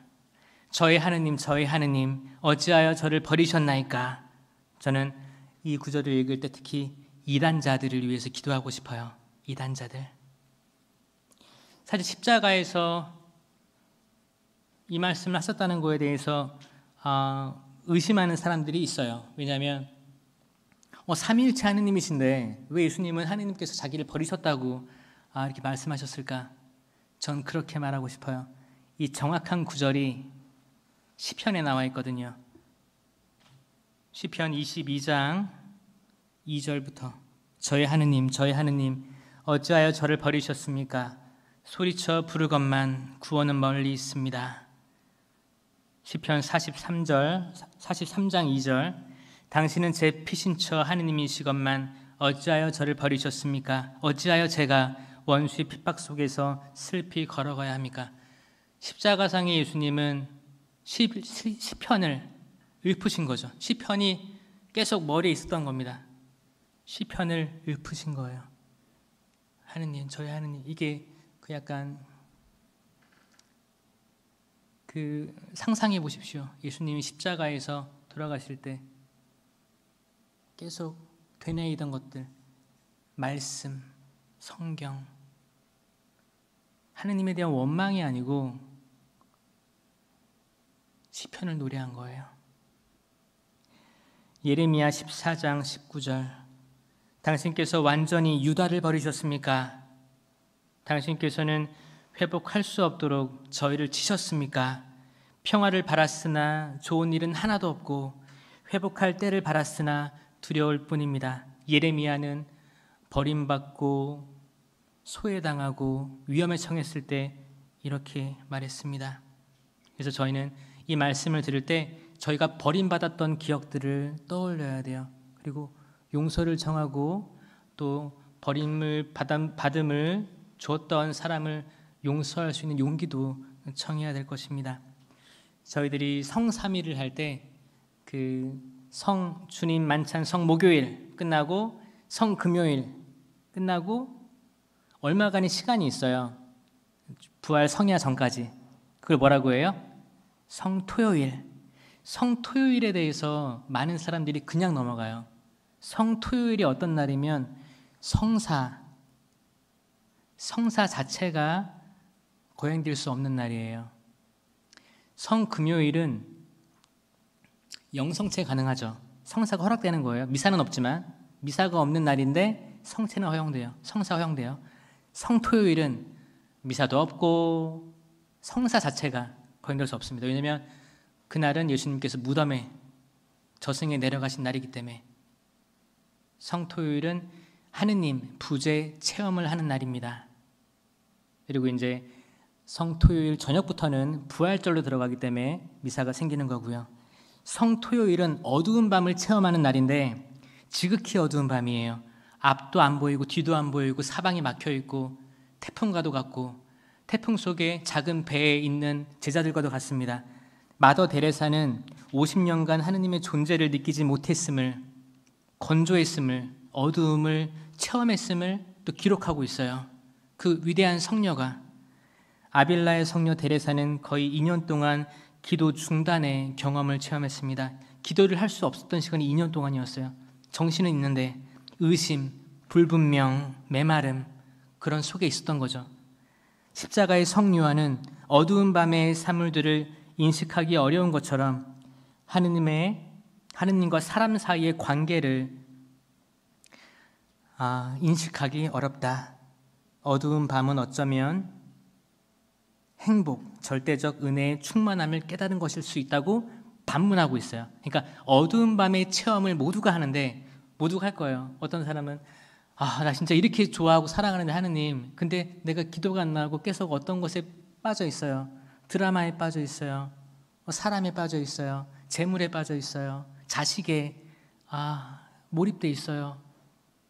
저의 하느님 어찌하여 저를 버리셨나이까? 저는 이 구절을 읽을 때 특히 이단자들을 위해서 기도하고 싶어요. 이단자들. 사실 십자가에서 이 말씀을 하셨다는 거에 대해서 의심하는 사람들이 있어요. 왜냐하면 삼위일체 하느님이신데 왜 예수님은 하느님께서 자기를 버리셨다고 이렇게 말씀하셨을까? 전 그렇게 말하고 싶어요. 이 정확한 구절이 시편에 나와 있거든요. 시편 22장 2절부터 저의 하느님 어찌하여 저를 버리셨습니까? 소리쳐 부르건만 구원은 멀리 있습니다. 시편 43장 2절 당신은 제 피신처 하느님이시건만 어찌하여 저를 버리셨습니까? 어찌하여 제가 원수의 핍박 속에서 슬피 걸어가야 합니까? 십자가상의 예수님은 시편을 읊으신 거죠. 시편이 계속 머리에 있었던 겁니다. 시편을 읊으신 거예요. 하느님, 저희 하느님. 이게 그 약간 그 상상해 보십시오. 예수님이 십자가에서 돌아가실 때 계속 되뇌이던 것들, 말씀, 성경, 하느님에 대한 원망이 아니고 시편을 노래한 거예요. 예레미야 14장 19절 당신께서 완전히 유다를 버리셨습니까? 당신께서는 회복할 수 없도록 저희를 치셨습니까? 평화를 바랐으나 좋은 일은 하나도 없고 회복할 때를 바랐으나 두려울 뿐입니다. 예레미야는 버림받고 소외당하고 위험에 처했을 때 이렇게 말했습니다. 그래서 저희는 이 말씀을 들을 때 저희가 버림받았던 기억들을 떠올려야 돼요. 그리고 용서를 청하고 또 버림을 받음을 줬던 사람을 용서할 수 있는 용기도 청해야 될 것입니다. 저희들이 성삼위를 할 때 그 성 주님 만찬 성 목요일 끝나고 성 금요일 끝나고 얼마간의 시간이 있어요. 부활 성야 전까지. 그걸 뭐라고 해요? 성토요일. 성토요일에 대해서 많은 사람들이 그냥 넘어가요. 성토요일이 어떤 날이면 성사 자체가 거행될 수 없는 날이에요. 성금요일은 영성체 가능하죠. 성사가 허락되는 거예요. 미사는 없지만 미사가 없는 날인데 성체는 허용돼요. 성사 허용돼요. 성토요일은 미사도 없고 성사 자체가 거행될 수 없습니다. 왜냐하면 그날은 예수님께서 무덤에 저승에 내려가신 날이기 때문에. 성토요일은 하느님 부재 체험을 하는 날입니다. 그리고 이제 성토요일 저녁부터는 부활절로 들어가기 때문에 미사가 생기는 거고요. 성토요일은 어두운 밤을 체험하는 날인데 지극히 어두운 밤이에요. 앞도 안 보이고 뒤도 안 보이고 사방이 막혀 있고 태풍과도 같고 태풍 속에 작은 배에 있는 제자들과도 같습니다. 마더 데레사는 50년간 하느님의 존재를 느끼지 못했음을, 건조했음을, 어두움을 체험했음을 또 기록하고 있어요. 그 위대한 성녀가. 아빌라의 성녀 데레사는 거의 2년 동안 기도 중단의 경험을 체험했습니다. 기도를 할 수 없었던 시간이 2년 동안이었어요. 정신은 있는데 의심, 불분명, 메마름 그런 속에 있었던 거죠. 십자가의 성요한은 어두운 밤의 사물들을 인식하기 어려운 것처럼 하느님과 사람 사이의 관계를 인식하기 어렵다. 어두운 밤은 어쩌면 행복, 절대적 은혜의 충만함을 깨달은 것일 수 있다고 반문하고 있어요. 그러니까 어두운 밤의 체험을 모두가 하는데 모두가 할 거예요. 어떤 사람은 나 진짜 이렇게 좋아하고 사랑하는데 하느님, 근데 내가 기도가 안 나오고 계속 어떤 것에 빠져 있어요. 드라마에 빠져 있어요. 사람에 빠져 있어요. 재물에 빠져 있어요. 자식에 몰입돼 있어요.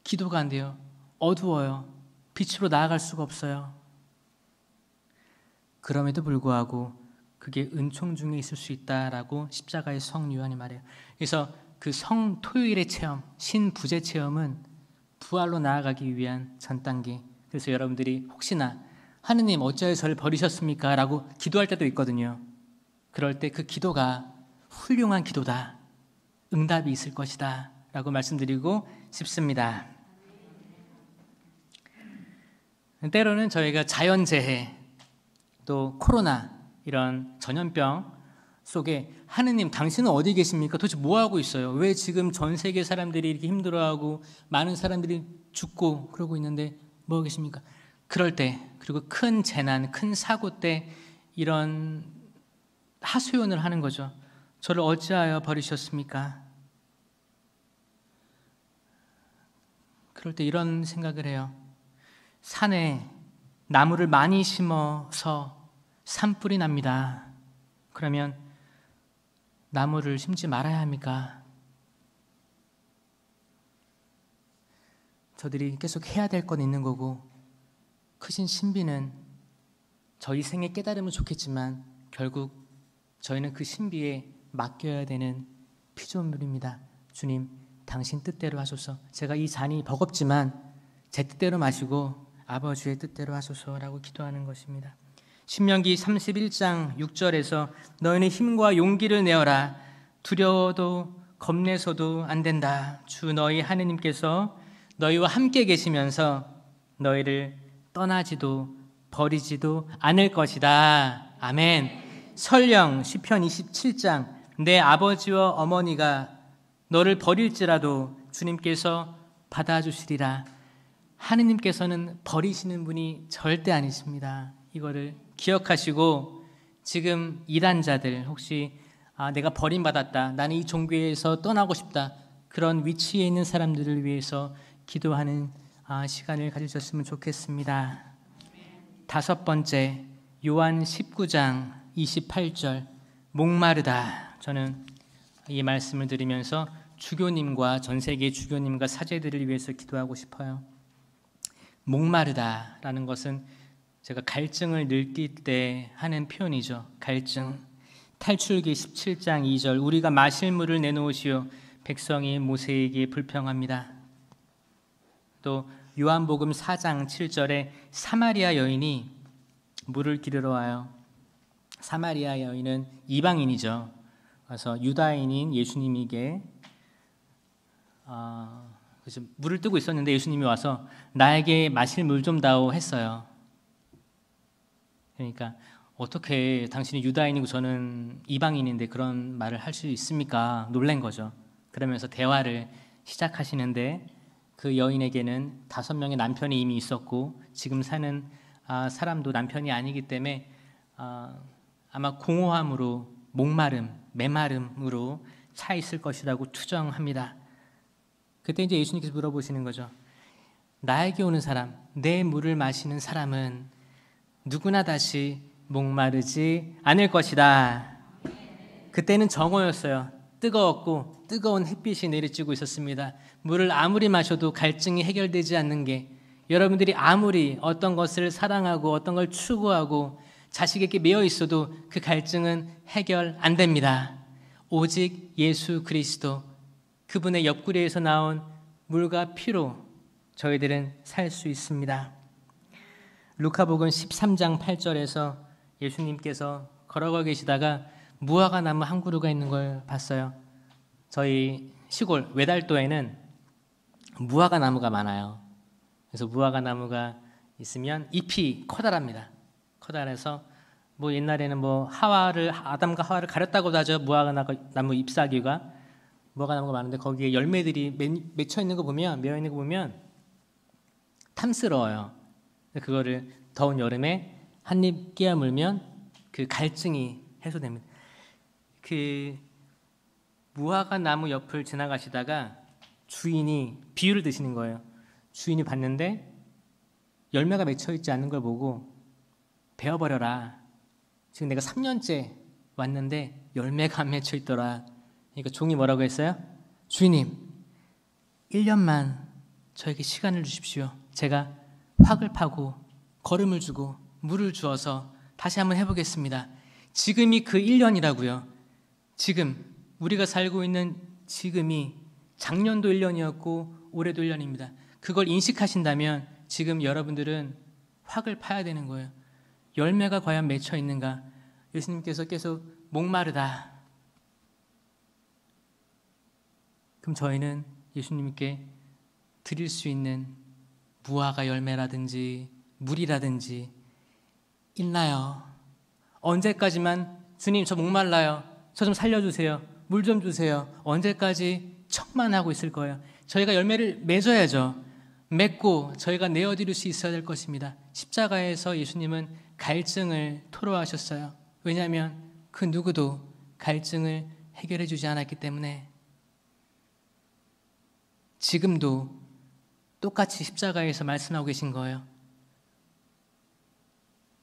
기도가 안 돼요. 어두워요. 빛으로 나아갈 수가 없어요. 그럼에도 불구하고 그게 은총 중에 있을 수 있다라고 십자가의 성 요한이 말해요. 그래서 그 성 토요일의 체험, 신부재 체험은 부활로 나아가기 위한 전 단계. 그래서 여러분들이 혹시나 하느님 어찌하여 저를 버리셨습니까? 라고 기도할 때도 있거든요. 그럴 때 그 기도가 훌륭한 기도다. 응답이 있을 것이다. 라고 말씀드리고 싶습니다. 때로는 저희가 자연재해, 또 코로나 이런 전염병 속에 하느님 당신은 어디 계십니까? 도대체 뭐하고 있어요? 왜 지금 전 세계 사람들이 이렇게 힘들어하고 많은 사람들이 죽고 그러고 있는데 뭐하고 계십니까? 그럴 때, 그리고 큰 재난, 큰 사고 때 이런 하소연을 하는 거죠. 저를 어찌하여 버리셨습니까? 그럴 때 이런 생각을 해요. 산에 나무를 많이 심어서 산불이 납니다. 그러면 나무를 심지 말아야 합니까? 저들이 계속 해야 될 건 있는 거고, 크신 신비는 저희 생에 깨달으면 좋겠지만 결국 저희는 그 신비에 맡겨야 되는 피조물입니다. 주님, 당신 뜻대로 하소서. 제가 이 잔이 버겁지만 제 뜻대로 마시고 아버지의 뜻대로 하소서라고 기도하는 것입니다. 신명기 31장 6절에서 너희는 힘과 용기를 내어라. 두려워도 겁내서도 안 된다. 주 너희 하느님께서 너희와 함께 계시면서 너희를 떠나지도 버리지도 않을 것이다. 아멘. 설령 시편 27장 내 아버지와 어머니가 너를 버릴지라도 주님께서 받아주시리라. 하느님께서는 버리시는 분이 절대 아니십니다. 이거를 기억하시고 지금 이단자들, 혹시 내가 버림받았다, 나는 이 종교에서 떠나고 싶다, 그런 위치에 있는 사람들을 위해서 기도하는 시간을 가지셨으면 좋겠습니다. 다섯 번째, 요한 19장 28절, 목마르다. 저는 이 말씀을 드리면서 주교님과 전 세계 주교님과 사제들을 위해서 기도하고 싶어요. 목마르다라는 것은 제가 갈증을 느낄 때 하는 표현이죠. 갈증. 탈출기 17장 2절, 우리가 마실 물을 내놓으시오. 백성이 모세에게 불평합니다. 또 요한복음 4장 7절에 사마리아 여인이 물을 기르러 와요. 사마리아 여인은 이방인이죠. 그래서 유다인인 예수님에게 그래서 물을 뜨고 있었는데 예수님이 와서 나에게 마실 물 좀 다오 했어요. 그러니까 어떻게 당신이 유다인이고 저는 이방인인데 그런 말을 할 수 있습니까? 놀란 거죠. 그러면서 대화를 시작하시는데 그 여인에게는 5명의 남편이 이미 있었고 지금 사는 사람도 남편이 아니기 때문에 아마 공허함으로, 목마름, 메마름으로 차 있을 것이라고 추정합니다. 그때 이제 예수님께서 물어보시는 거죠. 나에게 오는 사람, 내 물을 마시는 사람은 누구나 다시 목마르지 않을 것이다. 그때는 정오였어요. 뜨거웠고 뜨거운 햇빛이 내리쬐고 있었습니다. 물을 아무리 마셔도 갈증이 해결되지 않는 게, 여러분들이 아무리 어떤 것을 사랑하고 어떤 걸 추구하고 자식에게 매여 있어도 그 갈증은 해결 안 됩니다. 오직 예수 그리스도, 그분의 옆구리에서 나온 물과 피로 저희들은 살 수 있습니다. 루카복음 13장 8절에서 예수님께서 걸어가 계시다가 무화과 나무 한 그루가 있는 걸 봤어요. 저희 시골 외달도에는 무화과 나무가 많아요. 그래서 무화과 나무가 있으면 잎이 커다랍니다. 커다래서 뭐 옛날에는 뭐 아담과 하와를 가렸다고도 하죠. 무화과 나무 잎사귀가, 무화과 나무가 많은데 거기에 열매들이 맺혀 있는 거 보면, 매어 있는 거 보면 탐스러워요. 그거를 더운 여름에 한 입 끼어물면 그 갈증이 해소됩니다. 그 무화과 나무 옆을 지나가시다가 주인이 비유를 드시는 거예요. 주인이 봤는데 열매가 맺혀 있지 않는 걸 보고 베어버려라. 지금 내가 3년째 왔는데 열매가 안 맺혀 있더라. 그러니까 종이 뭐라고 했어요? 주인님, 1년만 저에게 시간을 주십시오. 제가 확을 파고 거름을 주고 물을 주어서 다시 한번 해보겠습니다. 지금이 그 1년이라고요. 지금 우리가 살고 있는 지금이 작년도 1년이었고 올해도 1년입니다. 그걸 인식하신다면 지금 여러분들은 확을 파야 되는 거예요. 열매가 과연 맺혀 있는가? 예수님께서 계속 목마르다. 그럼 저희는 예수님께 드릴 수 있는 무화과 열매라든지 물이라든지 있나요? 언제까지만 주님 저 목말라요. 저 좀 살려주세요. 물 좀 주세요. 언제까지 척만 하고 있을 거예요? 저희가 열매를 맺어야죠. 맺고 저희가 내어드릴 수 있어야 될 것입니다. 십자가에서 예수님은 갈증을 토로하셨어요. 왜냐하면 그 누구도 갈증을 해결해 주지 않았기 때문에 지금도 똑같이 십자가에서 말씀하고 계신 거예요.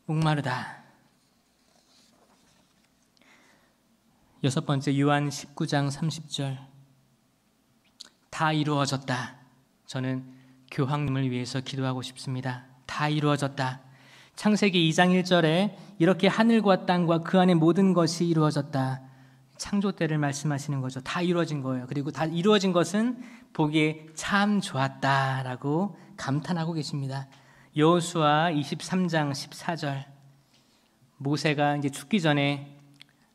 목마르다. 6번째, 요한 19장 30절. 다 이루어졌다. 저는 교황님을 위해서 기도하고 싶습니다. 다 이루어졌다. 창세기 2장 1절에 이렇게 하늘과 땅과 그 안에 모든 것이 이루어졌다. 창조 때를 말씀하시는 거죠. 다 이루어진 거예요. 그리고 다 이루어진 것은 보기에 참 좋았다라고 감탄하고 계십니다. 여호수아 23장 14절. 모세가 이제 죽기 전에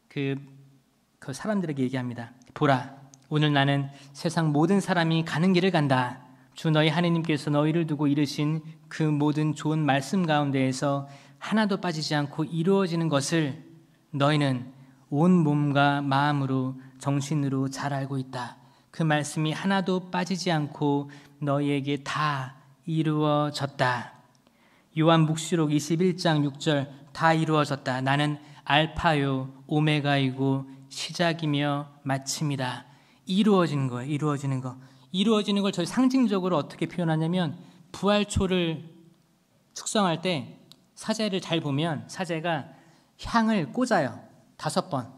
그 사람들에게 얘기합니다. 보라, 오늘 나는 세상 모든 사람이 가는 길을 간다. 주 너희 하나님께서 너희를 두고 이르신 그 모든 좋은 말씀 가운데에서 하나도 빠지지 않고 이루어지는 것을 너희는 온 몸과 마음으로 정신으로 잘 알고 있다. 그 말씀이 하나도 빠지지 않고 너희에게 다 이루어졌다. 요한 묵시록 21장 6절. 다 이루어졌다. 나는 알파요 오메가이고 시작이며 마침이다. 이루어지는 거예요. 이루어지는 거. 이루어지는 걸 저희 상징적으로 어떻게 표현하냐면 부활초를 축성할 때 사제를 잘 보면 사제가 향을 꽂아요. 5번.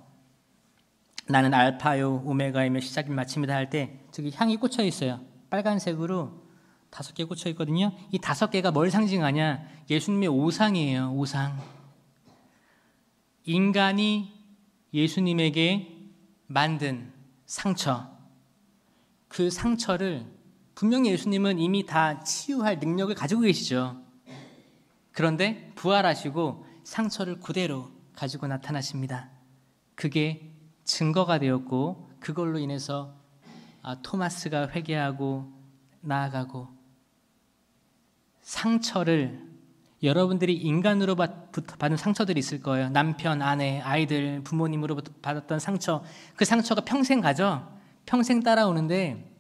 나는 알파요 오메가이며 시작이며 마침이다 할 때 저기 향이 꽂혀 있어요. 빨간색으로 5개 꽂혀 있거든요. 이 5개가 뭘 상징하냐? 예수님의 오상이에요. 오상. 인간이 예수님에게 만든 상처, 그 상처를 분명히 예수님은 이미 다 치유할 능력을 가지고 계시죠. 그런데 부활하시고 상처를 그대로 가지고 나타나십니다. 그게 증거가 되었고 그걸로 인해서 토마스가 회개하고 나아가고 상처를 여러분들이 인간으로부터 받은 상처들이 있을 거예요. 남편, 아내, 아이들, 부모님으로부터 받았던 상처. 그 상처가 평생 가죠. 평생 따라오는데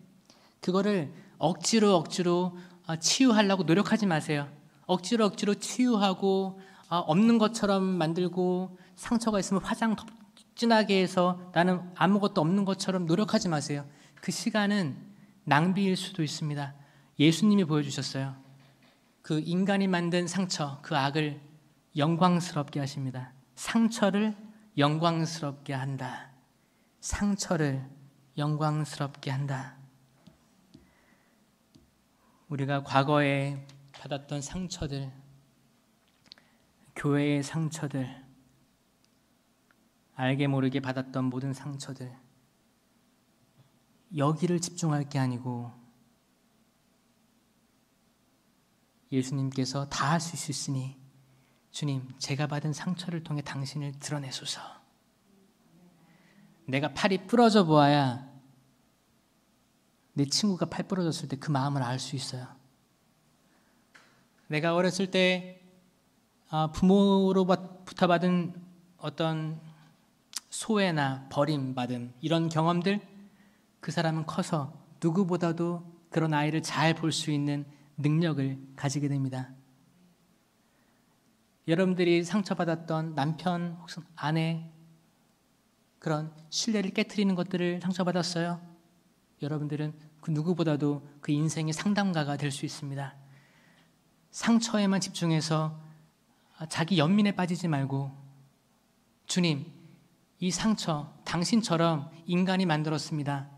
그거를 억지로 치유하려고 노력하지 마세요. 억지로 치유하고 없는 것처럼 만들고 상처가 있으면 화장 더 진하게 해서 나는 아무것도 없는 것처럼 노력하지 마세요. 그 시간은 낭비일 수도 있습니다. 예수님이 보여주셨어요. 그 인간이 만든 상처, 그 악을 영광스럽게 하십니다. 상처를 영광스럽게 한다. 상처를 영광스럽게 한다. 우리가 과거에 받았던 상처들, 교회의 상처들, 알게 모르게 받았던 모든 상처들, 여기를 집중할 게 아니고 예수님께서 다 하실 수 있으니 주님, 제가 받은 상처를 통해 당신을 드러내소서. 내가 팔이 부러져 보아야 내 친구가 팔 부러졌을 때 그 마음을 알 수 있어요. 내가 어렸을 때 부모로부터 받은 어떤 소외나 버림받음 이런 경험들, 그 사람은 커서 누구보다도 그런 아이를 잘 볼 수 있는 능력을 가지게 됩니다. 여러분들이 상처받았던 남편 혹은 아내, 그런 신뢰를 깨트리는 것들을 상처받았어요. 여러분들은 그 누구보다도 그 인생의 상담가가 될 수 있습니다. 상처에만 집중해서 자기 연민에 빠지지 말고 주님, 이 상처 당신처럼 인간이 만들었습니다.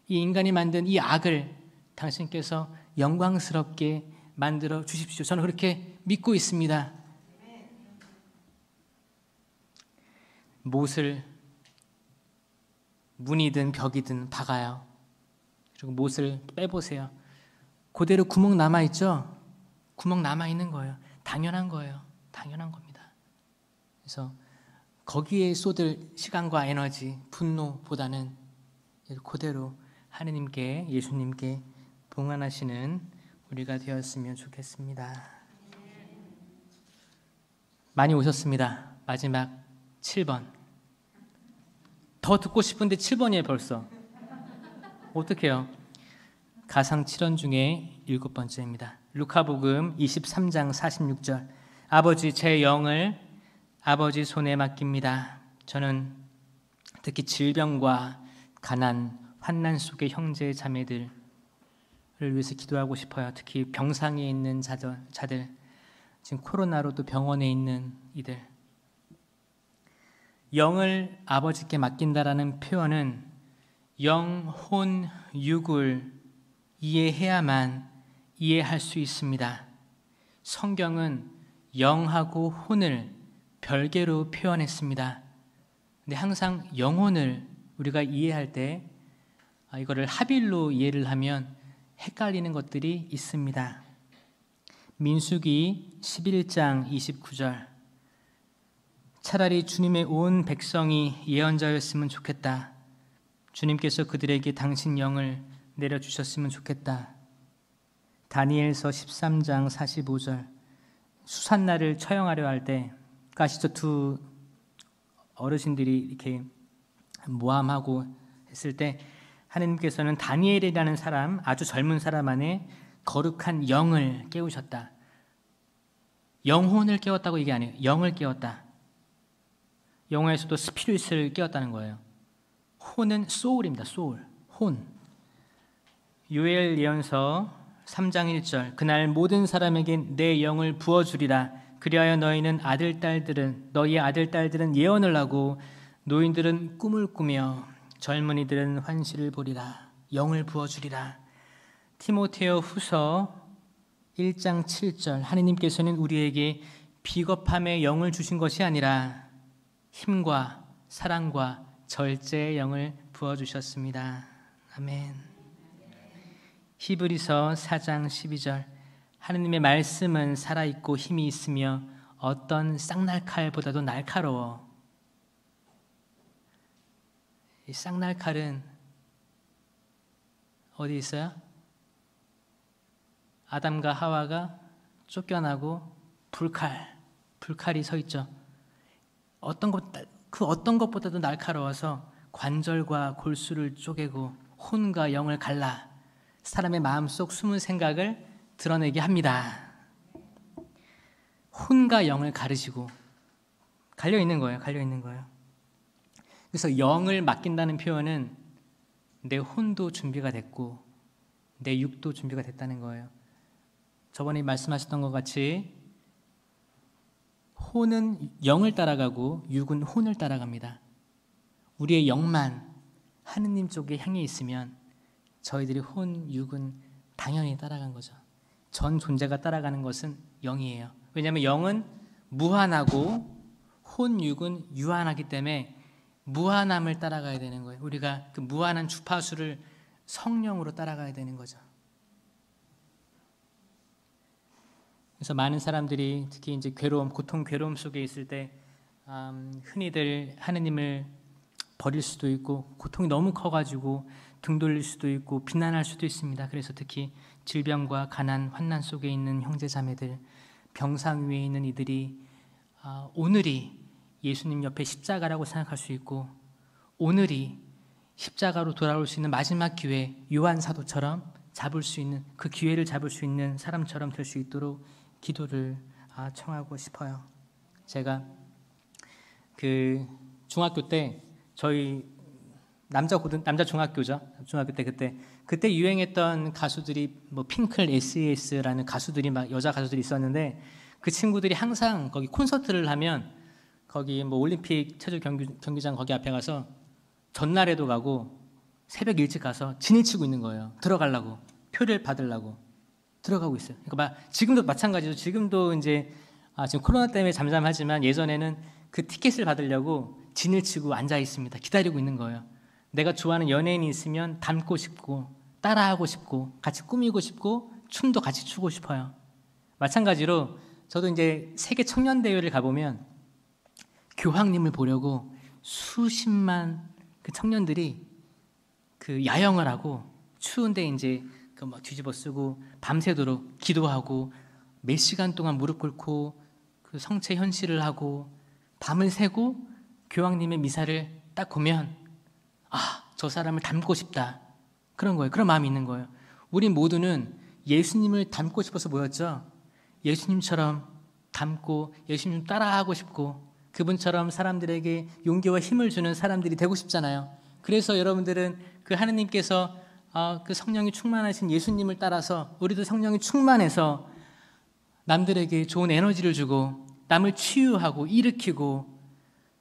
이 인간이 만든 이 악을 당신께서 영광스럽게 만들어 주십시오. 저는 그렇게 믿고 있습니다. 못을 문이든 벽이든 박아요. 그리고 못을 빼보세요. 그대로 구멍 남아있죠? 구멍 남아있는 거예요. 당연한 거예요. 당연한 겁니다. 그래서 거기에 쏟을 시간과 에너지, 분노보다는 그대로 하느님께, 예수님께 봉헌하시는 우리가 되었으면 좋겠습니다. 많이 오셨습니다. 마지막 7번. 더 듣고 싶은데 7번이에요 벌써. 어떡해요? 가상 7원 중에 7번째입니다. 루카복음 23장 46절. 아버지, 제 영을 아버지 손에 맡깁니다. 저는 특히 질병과 가난, 환난 속의 형제 자매들을 위해서 기도하고 싶어요. 특히 병상에 있는 자들, 지금 코로나로 또 병원에 있는 이들. 영을 아버지께 맡긴다라는 표현은 영, 혼, 육을 이해해야만 이해할 수 있습니다. 성경은 영하고 혼을 별개로 표현했습니다. 근데 항상 영혼을 우리가 이해할 때 이거를 합일로 이해를 하면 헷갈리는 것들이 있습니다. 민수기 11장 29절. 차라리 주님의 온 백성이 예언자였으면 좋겠다. 주님께서 그들에게 당신 영을 내려주셨으면 좋겠다. 다니엘서 13장 45절. 수산나를 처형하려 할 때 아시죠? 두 어르신들이 이렇게 모함하고 했을 때 하나님께서는 다니엘이라는 사람, 아주 젊은 사람 안에 거룩한 영을 깨우셨다. 영혼을 깨웠다고 얘기 안 해요. 영을 깨웠다. 영어에서도 스피릿을 깨웠다는 거예요. 혼은 소울입니다. 소울, 혼. 요엘 예언서 3장 1절. 그날 모든 사람에게 내 영을 부어주리라. 그리하여 너희의 아들 딸들은 예언을 하고 노인들은 꿈을 꾸며 젊은이들은 환시를 보리라. 영을 부어주리라. 티모테오 후서 1장 7절. 하느님께서는 우리에게 비겁함의 영을 주신 것이 아니라 힘과 사랑과 절제의 영을 부어주셨습니다. 아멘. 히브리서 4장 12절. 하느님의 말씀은 살아있고 힘이 있으며 어떤 쌍날칼보다도 날카로워. 이 쌍날칼은 어디 있어요? 아담과 하와가 쫓겨나고 불칼이 서 있죠. 그 어떤 것보다도 날카로워서 관절과 골수를 쪼개고 혼과 영을 갈라 사람의 마음속 숨은 생각을 드러내게 합니다. 혼과 영을 가르시고 갈려 있는 거예요. 그래서 영을 맡긴다는 표현은 내 혼도 준비가 됐고 내 육도 준비가 됐다는 거예요. 저번에 말씀하셨던 것 같이 혼은 영을 따라가고 육은 혼을 따라갑니다. 우리의 영만 하느님 쪽에 향해 있으면 저희들이 혼, 육은 당연히 따라간 거죠. 전 존재가 따라가는 것은 영이에요. 왜냐하면 영은 무한하고 혼, 육은 유한하기 때문에 무한함을 따라가야 되는 거예요. 우리가 그 무한한 주파수를 성령으로 따라가야 되는 거죠. 그래서 많은 사람들이 특히 이제 고통, 괴로움 속에 있을 때 흔히들 하느님을 버릴 수도 있고 고통이 너무 커가지고 등 돌릴 수도 있고 비난할 수도 있습니다. 그래서 특히 질병과 가난, 환난 속에 있는 형제자매들, 병상 위에 있는 이들이 오늘이 예수님 옆에 십자가라고 생각할 수 있고 오늘이 십자가로 돌아올 수 있는 마지막 기회, 요한 사도처럼 잡을 수 있는 그 기회를 잡을 수 있는 사람처럼 될 수 있도록 기도를 청하고 싶어요. 제가 그 중학교 때 저희 남자 중학교죠. 중학교 때 그때 유행했던 가수들이 뭐 핑클, SES라는 가수들이 막 여자 가수들이 있었는데 그 친구들이 항상 거기 콘서트를 하면 거기 뭐 올림픽 체조 경기장 거기 앞에 가서 전날에도 가고 새벽 일찍 가서 진을 치고 있는 거예요. 들어가려고, 표를 받으려고 들어가고 있어요. 그러니까 지금도 마찬가지죠. 지금도 이제 지금 코로나 때문에 잠잠하지만 예전에는 그 티켓을 받으려고 진을 치고 앉아 있습니다. 기다리고 있는 거예요. 내가 좋아하는 연예인이 있으면 닮고 싶고 따라하고 싶고 같이 꾸미고 싶고 춤도 같이 추고 싶어요. 마찬가지로 저도 이제 세계 청년대회를 가보면 교황님을 보려고 수십만 그 청년들이 그 야영을 하고 추운데 이제 그 막 뒤집어 쓰고 밤새도록 기도하고 몇 시간 동안 무릎 꿇고 그 성체 현실을 하고 밤을 새고 교황님의 미사를 딱 보면 저 사람을 닮고 싶다. 그런 거예요. 그런 마음이 있는 거예요. 우리 모두는 예수님을 닮고 싶어서 모였죠. 예수님처럼 닮고 예수님 따라하고 싶고 그분처럼 사람들에게 용기와 힘을 주는 사람들이 되고 싶잖아요. 그래서 여러분들은 그 하느님께서 그 성령이 충만하신 예수님을 따라서 우리도 성령이 충만해서 남들에게 좋은 에너지를 주고 남을 치유하고 일으키고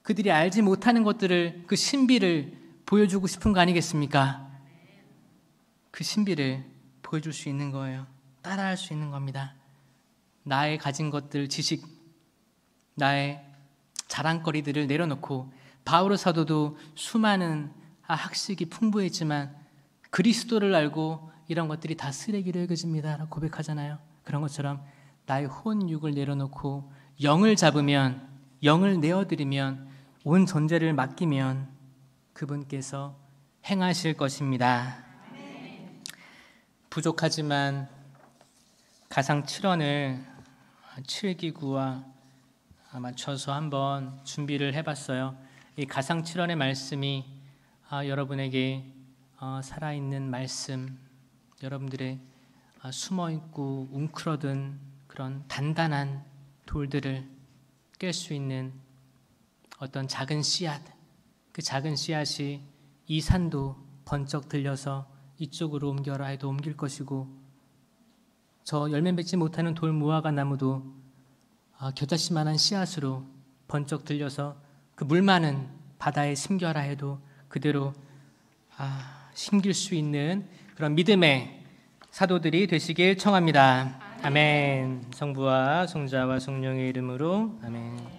그들이 알지 못하는 것들을 그 신비를 보여주고 싶은 거 아니겠습니까? 그 신비를 보여줄 수 있는 거예요. 따라할 수 있는 겁니다. 나의 가진 것들, 지식, 나의 자랑거리들을 내려놓고 바울 사도도 수많은 학식이 풍부했지만 그리스도를 알고 이런 것들이 다 쓰레기로 여겨집니다 라고 고백하잖아요. 그런 것처럼 나의 혼육을 내려놓고 영을 잡으면, 영을 내어드리면, 온 전제를 맡기면 그분께서 행하실 것입니다. 부족하지만 가상 7원을 7기구와 맞춰서 한번 준비를 해봤어요. 이 가상 7원의 말씀이 여러분에게 살아있는 말씀, 여러분들의 숨어있고 웅크러든 그런 단단한 돌들을 깰 수 있는 어떤 작은 씨앗, 그 작은 씨앗이 이 산도 번쩍 들려서 이쪽으로 옮겨라 해도 옮길 것이고 저 열매 맺지 못하는 돌 무화과 나무도 겨자씨만한 씨앗으로 번쩍 들려서 그 물 많은 바다에 심겨라 해도 그대로 심길 수 있는 그런 믿음의 사도들이 되시길 청합니다. 아멘. 성부와 성자와 성령의 이름으로 아멘.